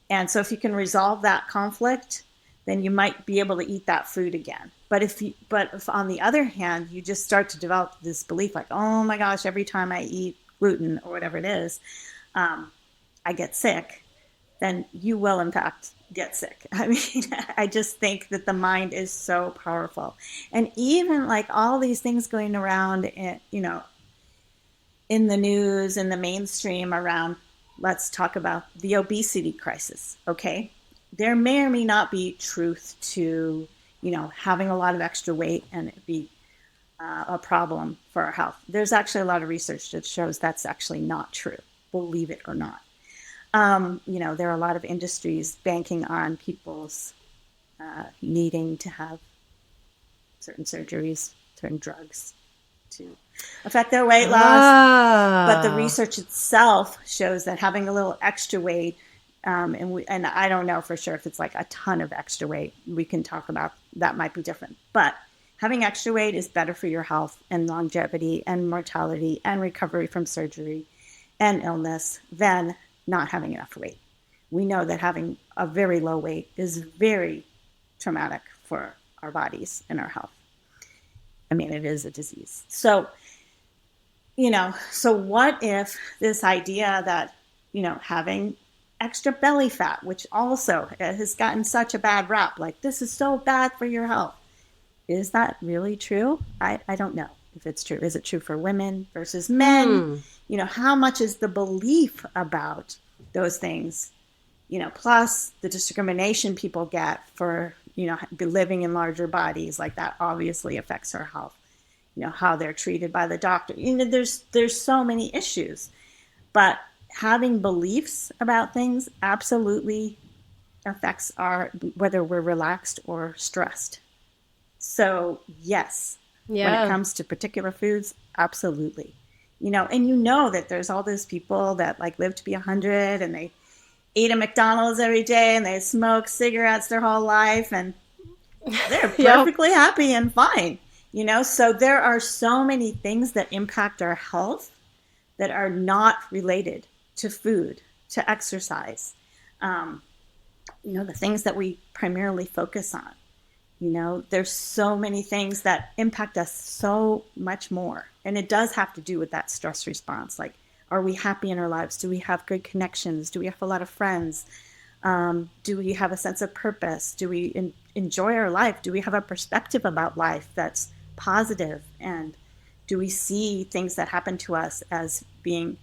And so if you can resolve that conflict, then you might be able to eat that food again. But if on the other hand, you just start to develop this belief like, oh my gosh, every time I eat gluten or whatever it is, I get sick, then you will in fact get sick. I mean, I just think that the mind is so powerful. And even like all these things going around, in the news, in the mainstream around, let's talk about the obesity crisis, okay? There may or may not be truth to, having a lot of extra weight and it be a problem for our health. There's actually a lot of research that shows that's actually not true, believe it or not. There are a lot of industries banking on people's needing to have certain surgeries, certain drugs to affect their weight loss. But the research itself shows that having a little extra weight, and I don't know for sure if it's like a ton of extra weight, we can talk about that, might be different. But having extra weight is better for your health and longevity and mortality and recovery from surgery and illness than not having enough weight. We know that having a very low weight is very traumatic for our bodies and our health. I mean, it is a disease. So, so what if this idea that, having extra belly fat, which also has gotten such a bad rap, like this is so bad for your health. Is that really true? I don't know if it's true. Is it true for women versus men? How much is the belief about those things, plus the discrimination people get for, living in larger bodies, like that obviously affects our health, how they're treated by the doctor. There's so many issues, but having beliefs about things absolutely affects whether we're relaxed or stressed. So yes, when it comes to particular foods, absolutely. And that there's all those people that like live to be 100 and they eat a McDonald's every day and they smoke cigarettes their whole life and they're perfectly happy and fine. So there are so many things that impact our health that are not related to food, to exercise. The things that we primarily focus on. There's so many things that impact us so much more. And it does have to do with that stress response. Like, are we happy in our lives? Do we have good connections? Do we have a lot of friends? Do we have a sense of purpose? Do we enjoy our life? Do we have a perspective about life that's positive? And do we see things that happen to us as being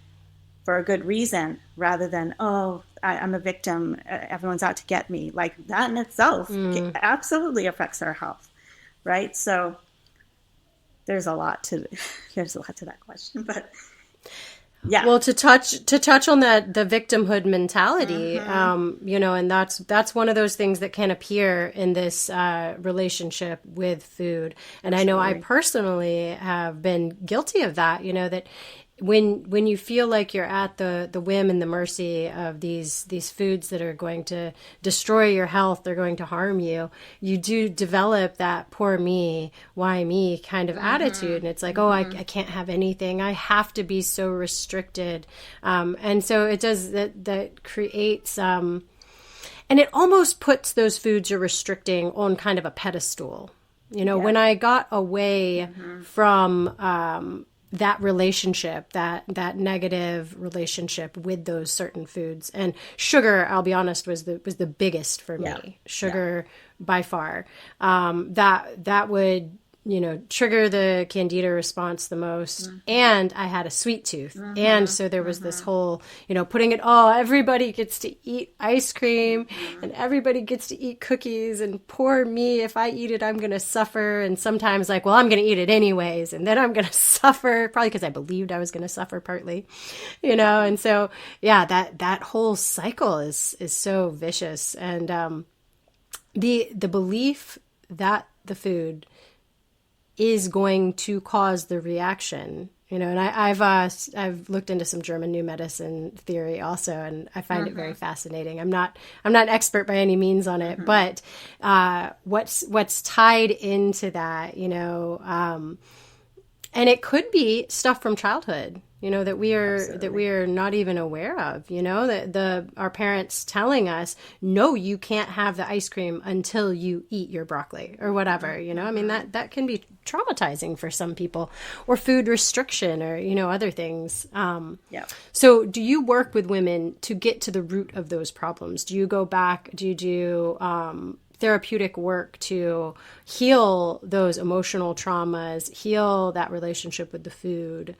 for a good reason rather than, I'm a victim, everyone's out to get me? Like that in itself absolutely affects our health, right? So there's a lot to that question, but yeah. Well, to touch on that, the victimhood mentality, and that's one of those things that can appear in this relationship with food. And absolutely. I know I personally have been guilty of that, that when you feel like you're at the whim and the mercy of these foods that are going to destroy your health, they're going to harm you, you do develop that poor me, why me kind of attitude. And it's like, I can't have anything. I have to be so restricted. And so it does that creates, and it almost puts those foods you're restricting on kind of a pedestal. When I got away from, that relationship, that negative relationship with those certain foods, and sugar, I'll be honest, was the biggest for me. Sugar by far. That would trigger the candida response the most. And I had a sweet tooth. And so there was this whole, putting it all, everybody gets to eat ice cream and everybody gets to eat cookies, and poor me, if I eat it, I'm going to suffer. And sometimes like, well, I'm going to eat it anyways. And then I'm going to suffer, probably because I believed I was going to suffer partly, and so, that whole cycle is so vicious. And, the belief that the food is going to cause the reaction, and I've looked into some German new medicine theory also, and I find it very fascinating. I'm not an expert by any means on it, but what's tied into that, and it could be stuff from childhood. that we are not even aware of, that our parents telling us, no, you can't have the ice cream until you eat your broccoli or whatever, I mean, that can be traumatizing for some people, or food restriction, or other things. Yeah. So do you work with women to get to the root of those problems? Do you go back, do you do therapeutic work to heal those emotional traumas, heal that relationship with the food,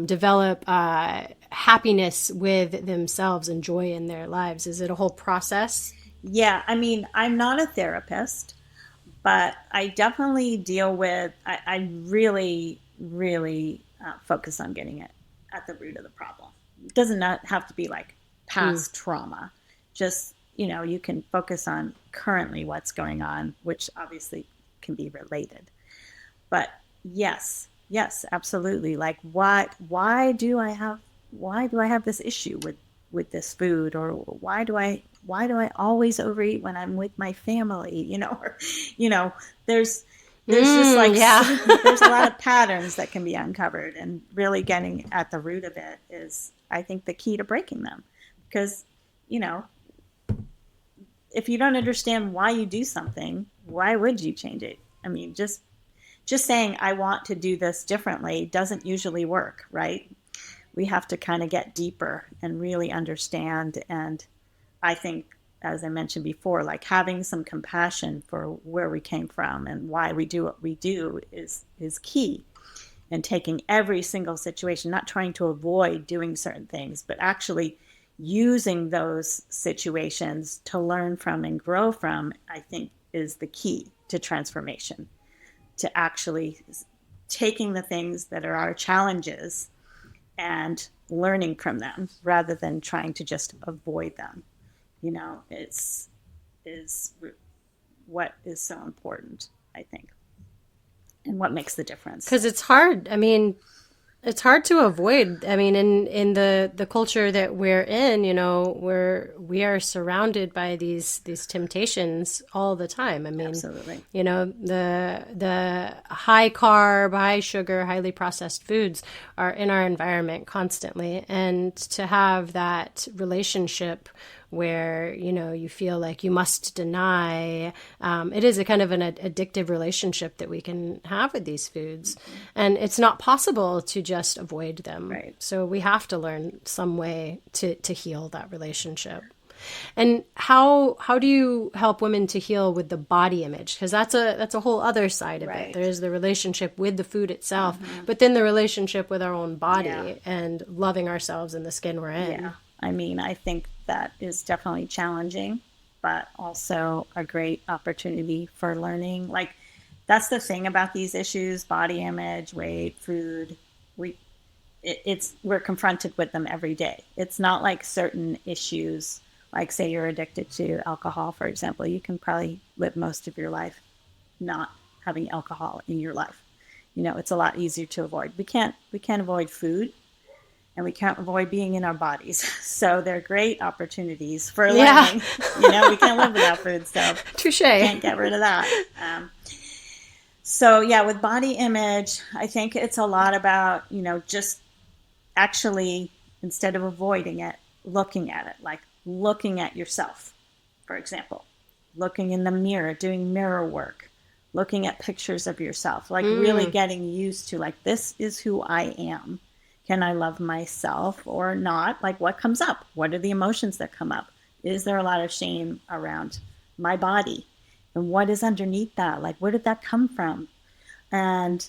develop happiness with themselves and joy in their lives? Is it a whole process? Yeah, I mean, I'm not a therapist, but I definitely deal with, I really, really focus on getting it at the root of the problem. It doesn't not have to be like past trauma. Just, you can focus on currently what's going on, which obviously can be related. But yes, yes, absolutely. Like why do I have this issue with this food, or why do I always overeat when I'm with my family, or you know, there's just like Yeah. there's a lot of patterns that can be uncovered, and really getting at the root of it is, I think, the key to breaking them. Because, you know, if you don't understand why you do something, why would you change it? I mean, just saying I want to do this differently doesn't usually work, right? We have to kind of get deeper and really understand. And I think, as I mentioned before, like having some compassion for where we came from and why we do what we do is key. And taking every single situation, not trying to avoid doing certain things, but actually using those situations to learn from and grow from, I think, is the key to transformation. To actually taking the things that are our challenges and learning from them rather than trying to just avoid them. It's is what is so important, I think, and what makes the difference. Because it's hard. I mean, it's hard to avoid. I mean, in the culture that we're in, we are surrounded by these temptations all the time. I mean, Absolutely. The high carb, high sugar, highly processed foods are in our environment constantly, and to have that relationship where you feel like you must deny, it is a kind of an addictive relationship that we can have with these foods. Mm-hmm. And it's not possible to just avoid them, right? So we have to learn some way to heal that relationship. And how do you help women to heal with the body image? Because that's a whole other side of right. it. There's the relationship with the food itself, but then the relationship with our own body, yeah. and loving ourselves in the skin we're in. Yeah. I mean, I think that is definitely challenging, but also a great opportunity for learning. Like, that's the thing about these issues: body image, weight, food. We're confronted with them every day. It's not like certain issues, like say you're addicted to alcohol, for example. You can probably live most of your life not having alcohol in your life. It's a lot easier to avoid. We can't avoid food, and we can't avoid being in our bodies. So they're great opportunities for learning. Yeah. We can't live without food, so Touche. Can't get rid of that. So yeah, with body image, I think it's a lot about, just actually, instead of avoiding it, looking at it, like looking at yourself, for example, looking in the mirror, doing mirror work, looking at pictures of yourself, like really getting used to, like, this is who I am. Can I love myself or not? Like, what comes up? What are the emotions that come up? Is there a lot of shame around my body? And what is underneath that? Like, where did that come from? And,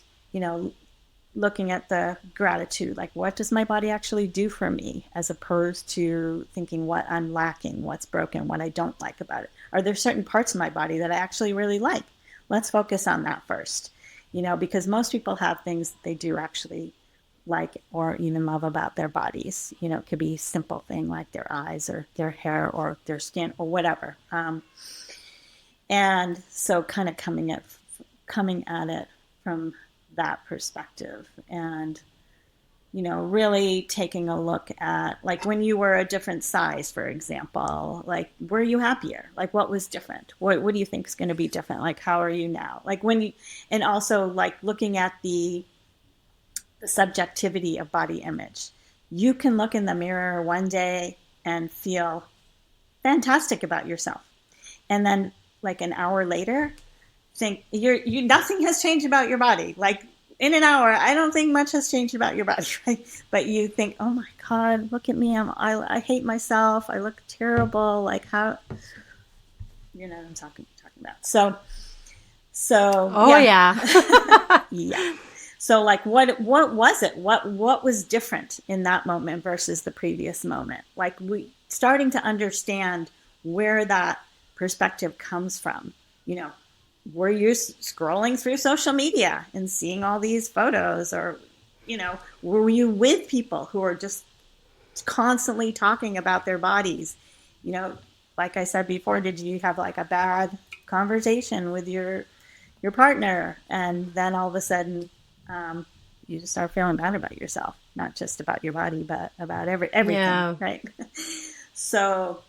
looking at the gratitude, like, what does my body actually do for me, as opposed to thinking what I'm lacking, what's broken, what I don't like about it. Are there certain parts of my body that I actually really like? Let's focus on that first, because most people have things that they do actually like or even love about their bodies. It could be a simple thing like their eyes or their hair or their skin or whatever. And so kind of coming at it from that perspective, and really taking a look at, like, when you were a different size, for example, like, were you happier? Like, what was different? What do you think is going to be different? Like, how are you now? Like, and also, like, looking at the the subjectivity of body image. You can look in the mirror one day and feel fantastic about yourself. And then like an hour later, think you nothing has changed about your body. Like in an hour, I don't think much has changed about your body, right? But you think, oh my God, look at me. I hate myself. I look terrible. Like how, you know what I'm talking about. So oh yeah. yeah. So like what was it? What was different in that moment versus the previous moment? Like we starting to understand where that perspective comes from. You know, were you scrolling through social media and seeing all these photos, or, you know, were you with people who are just constantly talking about their bodies? You know, like I said before, did you have like a bad conversation with your partner, and then all of a sudden you just start feeling bad about yourself, not just about your body, but about everything, Yeah. right? So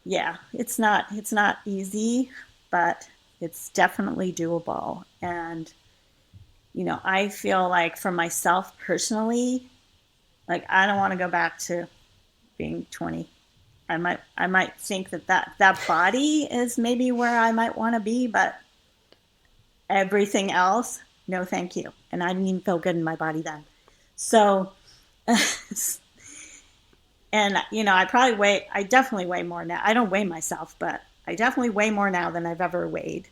yeah, it's not easy, but it's definitely doable. And you know, I feel like for myself personally, like I don't want to go back to being 20. I might think that body is maybe where I might want to be, but everything else, no thank you. And I didn't even feel good in my body then. So and you know, I definitely weigh more now. I don't weigh myself, but I definitely weigh more now than I've ever weighed.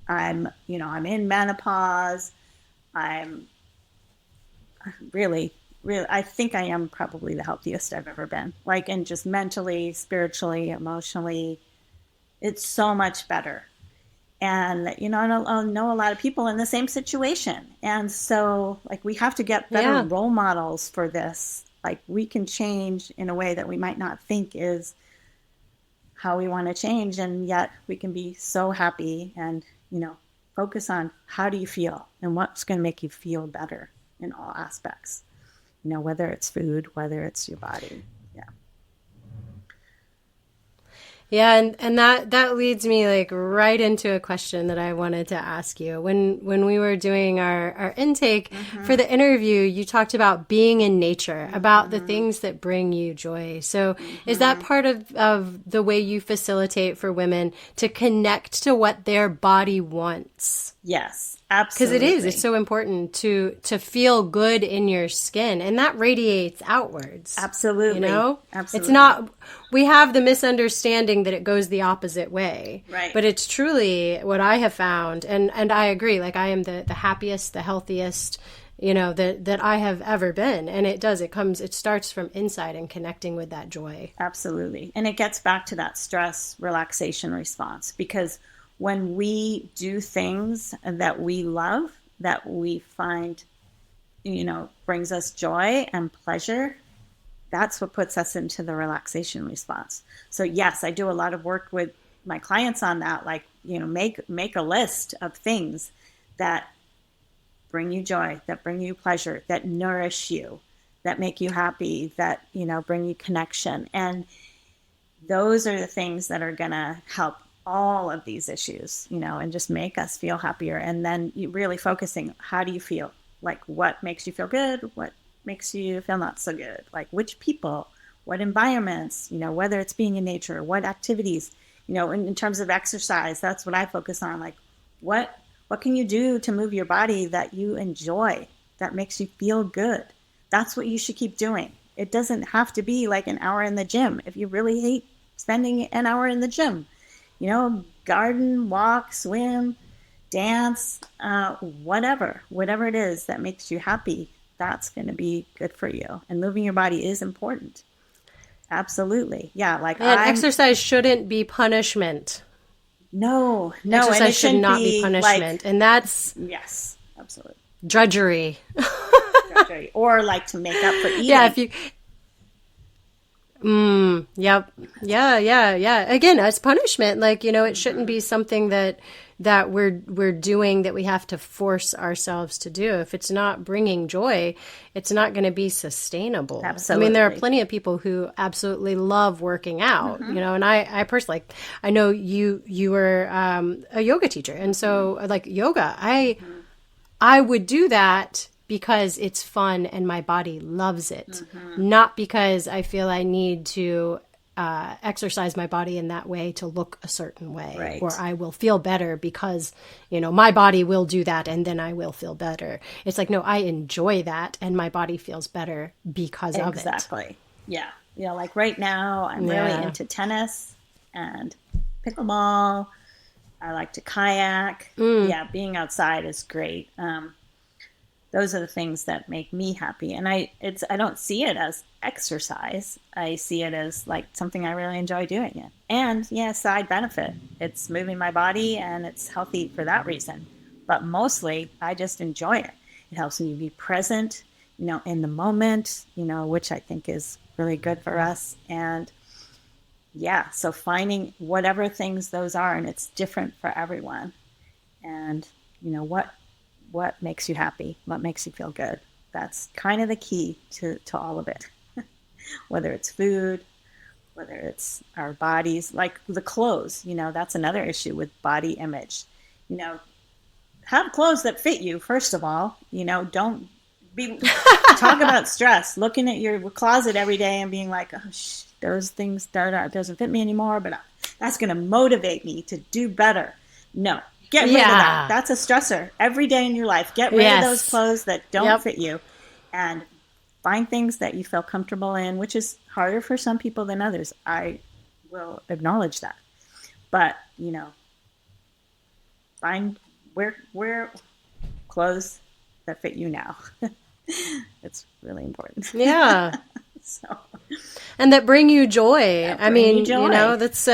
I'm in menopause. I'm really, I think I am probably the healthiest I've ever been. Like, and just mentally, spiritually, emotionally, it's so much better. And, you know, I know a lot of people in the same situation. And so, like, we have to get better role models for this. Like, we can change in a way that we might not think is how we want to change. And yet we can be so happy and, you know, focus on how do you feel and what's going to make you feel better in all aspects. You know, whether it's food, whether it's your body. Yeah. Yeah, and that leads me like right into a question that I wanted to ask you. When we were doing our intake for the interview, you talked about being in nature, about the things that bring you joy. So is that part of the way you facilitate for women to connect to what their body wants? Yes, absolutely. Because it's so important to feel good in your skin, and that radiates outwards. Absolutely. You know? Absolutely. It's not, we have the misunderstanding that it goes the opposite way. Right. But it's truly what I have found, and I agree, like I am the happiest, the healthiest, you know, that I have ever been. And it starts from inside and connecting with that joy. Absolutely. And it gets back to that stress relaxation response, because when we do things that we love, that we find, you know, brings us joy and pleasure, that's what puts us into the relaxation response. So yes, I do a lot of work with my clients on that. Like, you know, make a list of things that bring you joy, that bring you pleasure, that nourish you, that make you happy, that, you know, bring you connection. And those are the things that are going to help all of these issues, you know, and just make us feel happier. And then you really focusing, how do you feel? Like, what makes you feel good? What makes you feel not so good? Like, which people, what environments, you know, whether it's being in nature, what activities, you know, in terms of exercise, that's what I focus on. Like, what can you do to move your body that you enjoy, that makes you feel good? That's what you should keep doing. It doesn't have to be like an hour in the gym. If you really hate spending an hour in the gym, you know, garden, walk, swim, dance, whatever it is that makes you happy, that's going to be good for you. And moving your body is important. Absolutely. Yeah. Like, exercise shouldn't be punishment. No. Exercise and it should not be punishment. Like, and that's... Yes, absolutely. Drudgery. Or like to make up for eating. Yeah, if you... Yep. Yeah. Again, as punishment, like, you know, it shouldn't be something that we're doing that we have to force ourselves to do. If it's not bringing joy, it's not going to be sustainable. Absolutely. I mean, there are plenty of people who absolutely love working out, you know, and I personally, I know you were a yoga teacher. And so like yoga, I would do that because it's fun and my body loves it, not because I feel I need to exercise my body in that way to look a certain way, Right. or I will feel better because, my body will do that and then I will feel better. It's like, no, I enjoy that and my body feels better because of it. Exactly. Yeah. Like right now, I'm really into tennis and pickleball. I like to kayak. Yeah, being outside is great. Those are the things that make me happy, and I don't see it as exercise. I see it as like something I really enjoy doing it, and side benefit. It's moving my body, and it's healthy for that reason. But mostly, I just enjoy it. It helps me be present, in the moment, which I think is really good for us. And so finding whatever things those are, and it's different for everyone. And what makes you happy, what makes you feel good. That's kind of the key to all of it. Whether it's food, whether it's our bodies, like the clothes, that's another issue with body image. Have clothes that fit you, first of all. Don't be talk about stress, looking at your closet every day and being like, oh, those things doesn't fit me anymore, but that's going to motivate me to do better. No. Get rid of that. That's a stressor every day in your life. Get rid of those clothes that don't fit you and find things that you feel comfortable in, which is harder for some people than others. I will acknowledge that. But, wear clothes that fit you now. It's really important. Yeah. And that bring you joy. That's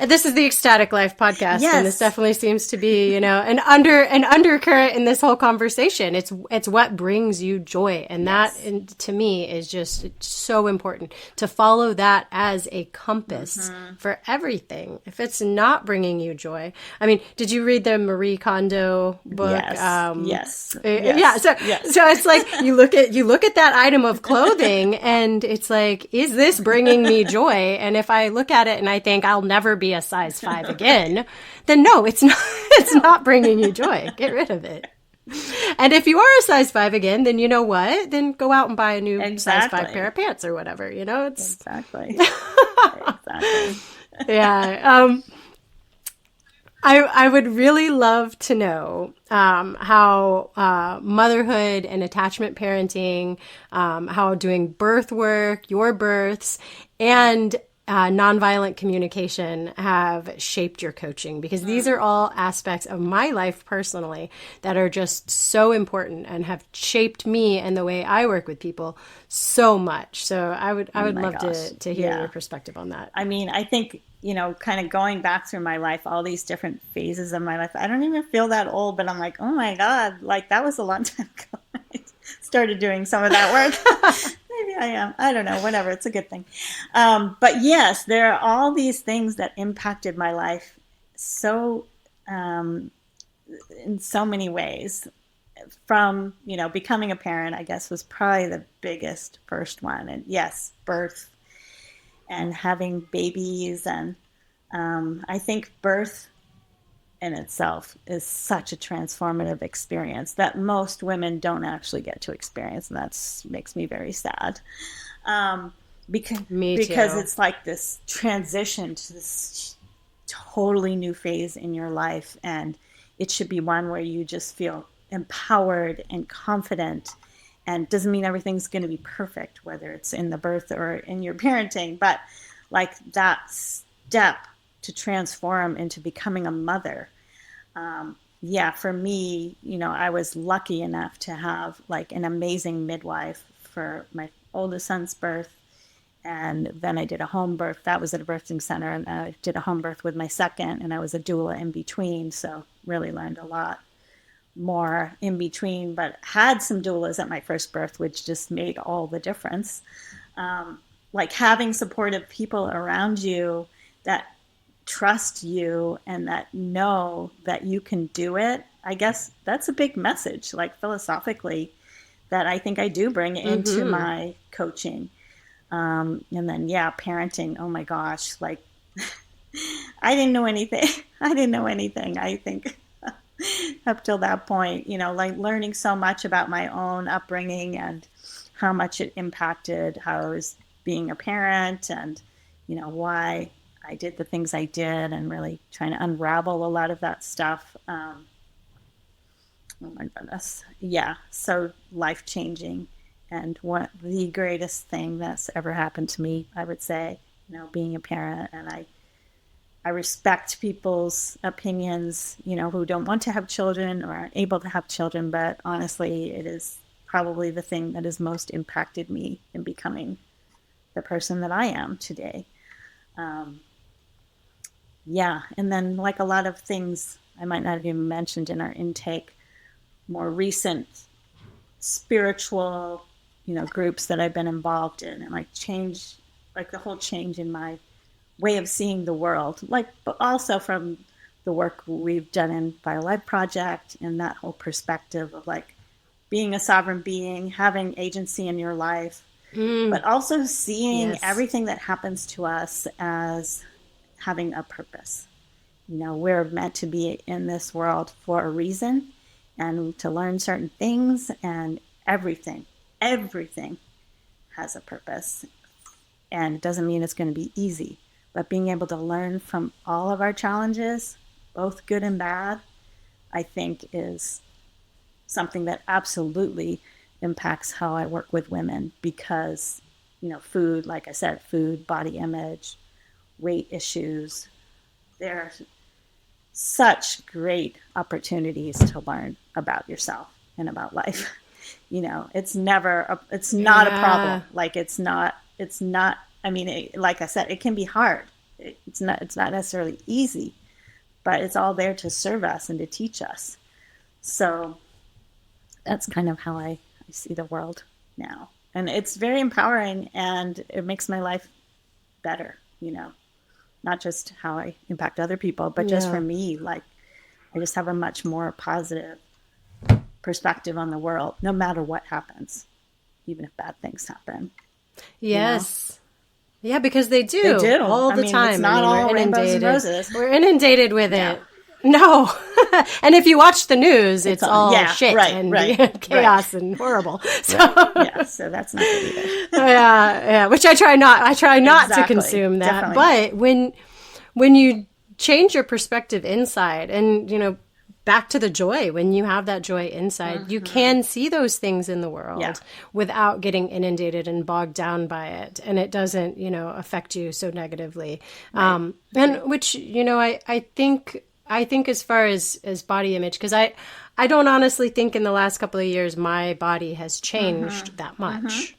this is the Ecstatic Life podcast, and this definitely seems to be, an undercurrent in this whole conversation. It's what brings you joy, and that, to me, is just so important to follow that as a compass for everything. If it's not bringing you joy, did you read the Marie Kondo book? Yes. So it's like you look at that item of clothing, and it's like, is this bringing me joy? And if I look at it and I think I'll never be a size 5 again, then no, it's not. It's not bringing you joy. Get rid of it. And if you are a size 5 again, then you know what? Then go out and buy a new size 5 pair of pants or whatever. It's exactly. Yeah. I would really love to know how motherhood and attachment parenting, how doing birth work, your births, and nonviolent communication have shaped your coaching, because these are all aspects of my life personally that are just so important and have shaped me and the way I work with people so much. So I would love to hear your perspective on that. I think, kind of going back through my life, all these different phases of my life, I don't even feel that old, but I'm like, oh my God, like that was a long time ago. I started doing some of that work. Maybe I am. I don't know. Whatever. It's a good thing. But yes, there are all these things that impacted my life so in so many ways. From, becoming a parent, I guess, was probably the biggest first one. And yes, birth and having babies. And I think birth in itself is such a transformative experience that most women don't actually get to experience, and that makes me very sad. Because it's like this transition to this totally new phase in your life, and it should be one where you just feel empowered and confident. And doesn't mean everything's going to be perfect, whether it's in the birth or in your parenting, but like that step to transform into becoming a mother. For me, I was lucky enough to have like an amazing midwife for my oldest son's birth. And then I did a home birth. That was at a birthing center. And I did a home birth with my second, and I was a doula in between. So really learned a lot more in between, but had some doulas at my first birth, which just made all the difference. Like having supportive people around you that trust you and that know that you can do it. I guess that's a big message, like philosophically, that I think I do bring into my coaching. And then, parenting. Oh my gosh. Like I didn't know anything. I think up till that point, like learning so much about my own upbringing and how much it impacted how I was being a parent and, why I did the things I did and really trying to unravel a lot of that stuff. Oh my goodness. Yeah. So life changing. And what the greatest thing that's ever happened to me, I would say, being a parent. And I respect people's opinions, who don't want to have children or aren't able to have children. But honestly, it is probably the thing that has most impacted me in becoming the person that I am today. Yeah. And then, like a lot of things I might not have even mentioned in our intake, more recent spiritual, groups that I've been involved in, and like the whole change in my way of seeing the world, but also from the work we've done in BioLife Project and that whole perspective of like being a sovereign being, having agency in your life, but also seeing Yes. everything that happens to us as having a purpose. We're meant to be in this world for a reason and to learn certain things, and everything has a purpose. And it doesn't mean it's going to be easy, but being able to learn from all of our challenges, both good and bad, I think is something that absolutely impacts how I work with women because, food, like I said, food, body image, weight issues, they're such great opportunities to learn about yourself and about life. It's not a problem. Like it's not, I mean, like I said, it can be hard. It's not necessarily easy, but it's all there to serve us and to teach us. So that's kind of how I see the world now. And it's very empowering and it makes my life better, not just how I impact other people, but just for me, like I just have a much more positive perspective on the world, no matter what happens, even if bad things happen. Yes. Yeah, because they do. They do. All the time. It's not all rainbows and roses. We're inundated with it. No. And if you watch the news, it's all shit and chaos and horrible. So so that's not good either. yeah, which I try not to consume that. But when you change your perspective inside and, back to the joy, when you have that joy inside, you can see those things in the world without getting inundated and bogged down by it. And it doesn't, affect you so negatively. And which, I think as far as body image, because I don't honestly think in the last couple of years my body has changed that much.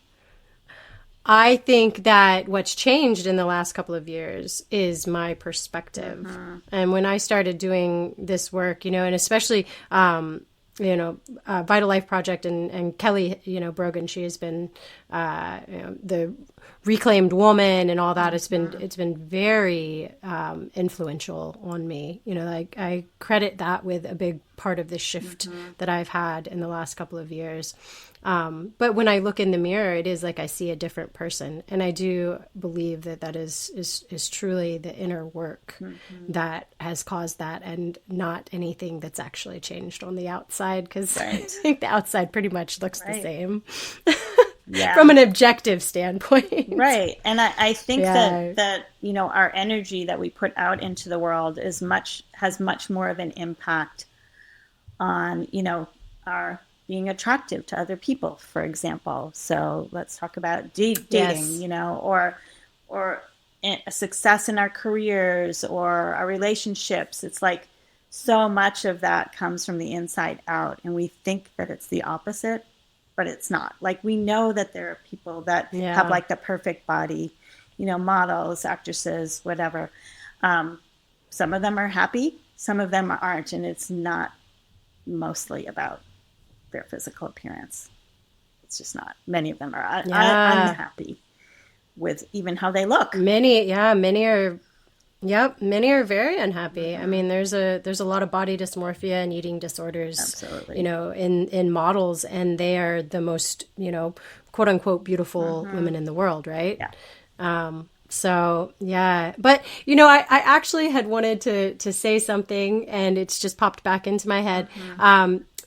I think that what's changed in the last couple of years is my perspective. And when I started doing this work, and especially, Vital Life Project and Kelly, Brogan, she has been, the reclaimed woman and all that. It's been very influential on me. I credit that with a big part of the shift that I've had in the last couple of years. But when I look in the mirror, it is like I see a different person. And I do believe that is truly the inner work that has caused that and not anything that's actually changed on the outside. Because I think the outside pretty much looks the same from an objective standpoint. Right. And I think that, our energy that we put out into the world has much more of an impact on, our being attractive to other people, for example. So let's talk about dating, or a success in our careers or our relationships. It's like so much of that comes from the inside out, and we think that it's the opposite, but it's not. Like we know that there are people that have like the perfect body, models, actresses, whatever. Some of them are happy, some of them aren't, and it's not mostly about their physical appearance. It's just not. Many of them are unhappy with even how they look. Many are very unhappy. I mean, there's a lot of body dysmorphia and eating disorders, absolutely, in models, and they are the most, quote unquote, beautiful women in the world, right? Yeah. So, yeah. But, you know, I actually had wanted to say something, and it's just popped back into my head.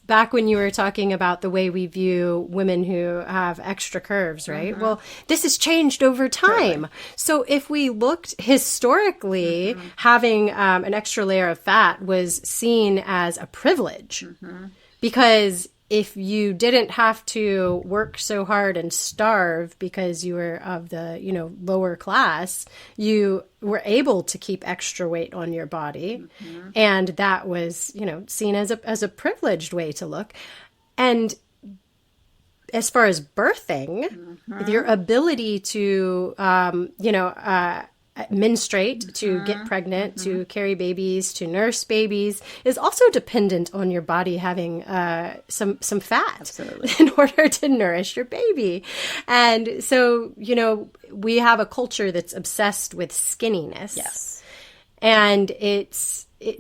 Back when you were talking about the way we view women who have extra curves, right? Well, this has changed over time. So if we looked historically, having an extra layer of fat was seen as a privilege, because if you didn't have to work so hard and starve because you were of the, you know, lower class, you were able to keep extra weight on your body. And that was, you know, seen as a privileged way to look. And as far as birthing, your ability to, menstruate, to get pregnant, to carry babies, to nurse babies is also dependent on your body having some fat. Absolutely. In order to nourish your baby. And so, you know, we have a culture that's obsessed with skinniness. Yes. And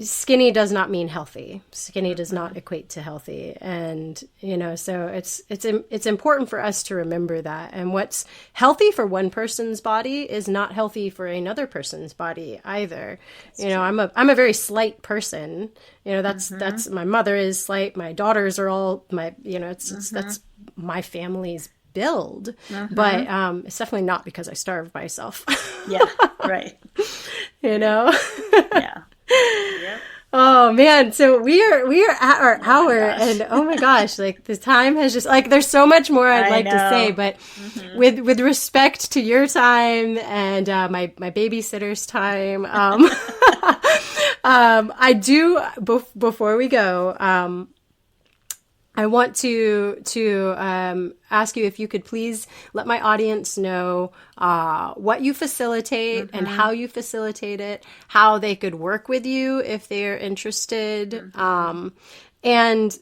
skinny does not mean healthy. Skinny does not equate to healthy. And, you know, so it's important for us to remember that. And what's healthy for one person's body is not healthy for another person's body either. That's true. I'm a very slight person. You know, that's my mother is slight. My daughters are all that's my family's build. But it's definitely not because I starved myself. Yeah, right. You know? Yeah. Yep. Oh man, so we are at our hour, and oh my gosh, like the time has just like there's so much more I'd like to say, but with respect to your time and my babysitter's time, I do before we go, I want to ask you if you could please let my audience know what you facilitate and how you facilitate it, how they could work with you if they're interested, and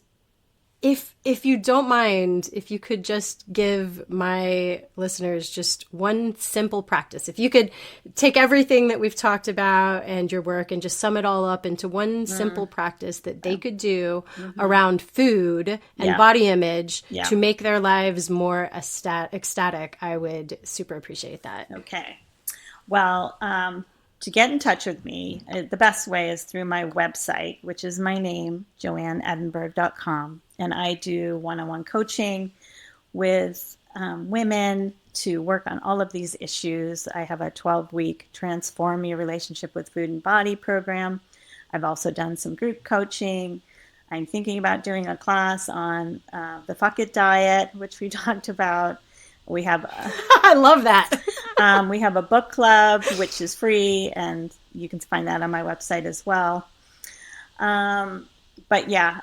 if you don't mind, if you could just give my listeners just one simple practice. If you could take everything that we've talked about and your work and just sum it all up into one simple practice that they could do around food and body image to make their lives more ecstatic, I would super appreciate that. Okay. Well, to get in touch with me, the best way is through my website, which is my name, joanneedinburg.com. And I do one-on-one coaching with women to work on all of these issues. I have a 12-week Transform Your Relationship with Food and Body program. I've also done some group coaching. I'm thinking about doing a class on the Fuck It diet, which we talked about. We have I love that. We have a book club, which is free, and you can find that on my website as well. But yeah,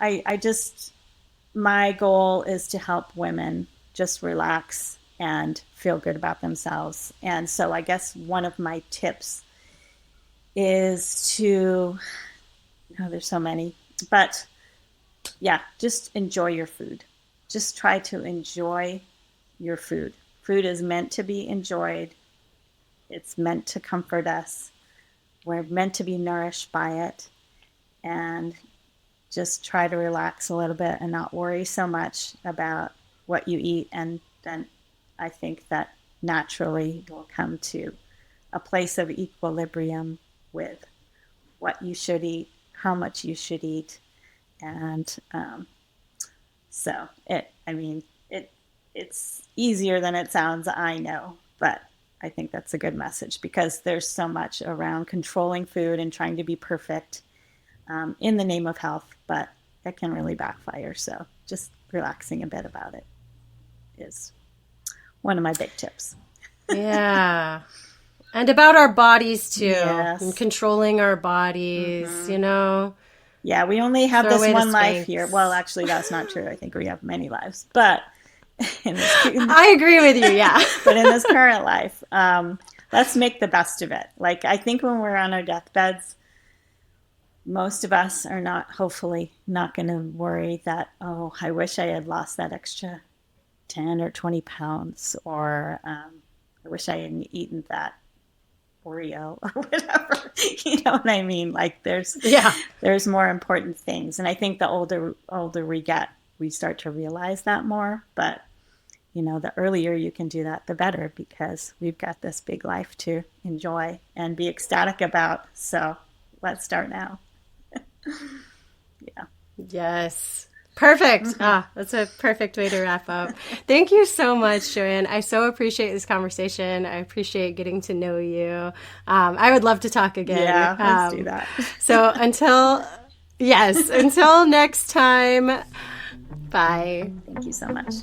my goal is to help women just relax and feel good about themselves. And so I guess one of my tips is there's so many, but yeah, just enjoy your food. Just try to enjoy your food. Food is meant to be enjoyed. It's meant to comfort us. We're meant to be nourished by it. And just try to relax a little bit and not worry so much about what you eat. And then I think that naturally will come to a place of equilibrium with what you should eat, how much you should eat. And it's easier than it sounds, I know, but I think that's a good message because there's so much around controlling food and trying to be perfect in the name of health, but that can really backfire. So just relaxing a bit about it is one of my big tips. Yeah. And about our bodies too, yes. And controlling our bodies, you know. Yeah, we only have this one life here. Well, actually, that's not true. I think we have many lives, but I agree with you, yeah. But in this current life, let's make the best of it. Like, I think when we're on our deathbeds, most of us are hopefully not going to worry that, oh, I wish I had lost that extra 10 or 20 pounds, or I wish I hadn't eaten that Oreo or whatever. You know what I mean? Like, there's more important things. And I think the older we get, we start to realize that more. But, the earlier you can do that, the better, because we've got this big life to enjoy and be ecstatic about. So let's start now. Yeah. Yes. Perfect. That's a perfect way to wrap up. Thank you so much, Joanne. I so appreciate this conversation. I appreciate getting to know you. I would love to talk again. Yeah, let's do that. So until next time, bye. Thank you so much.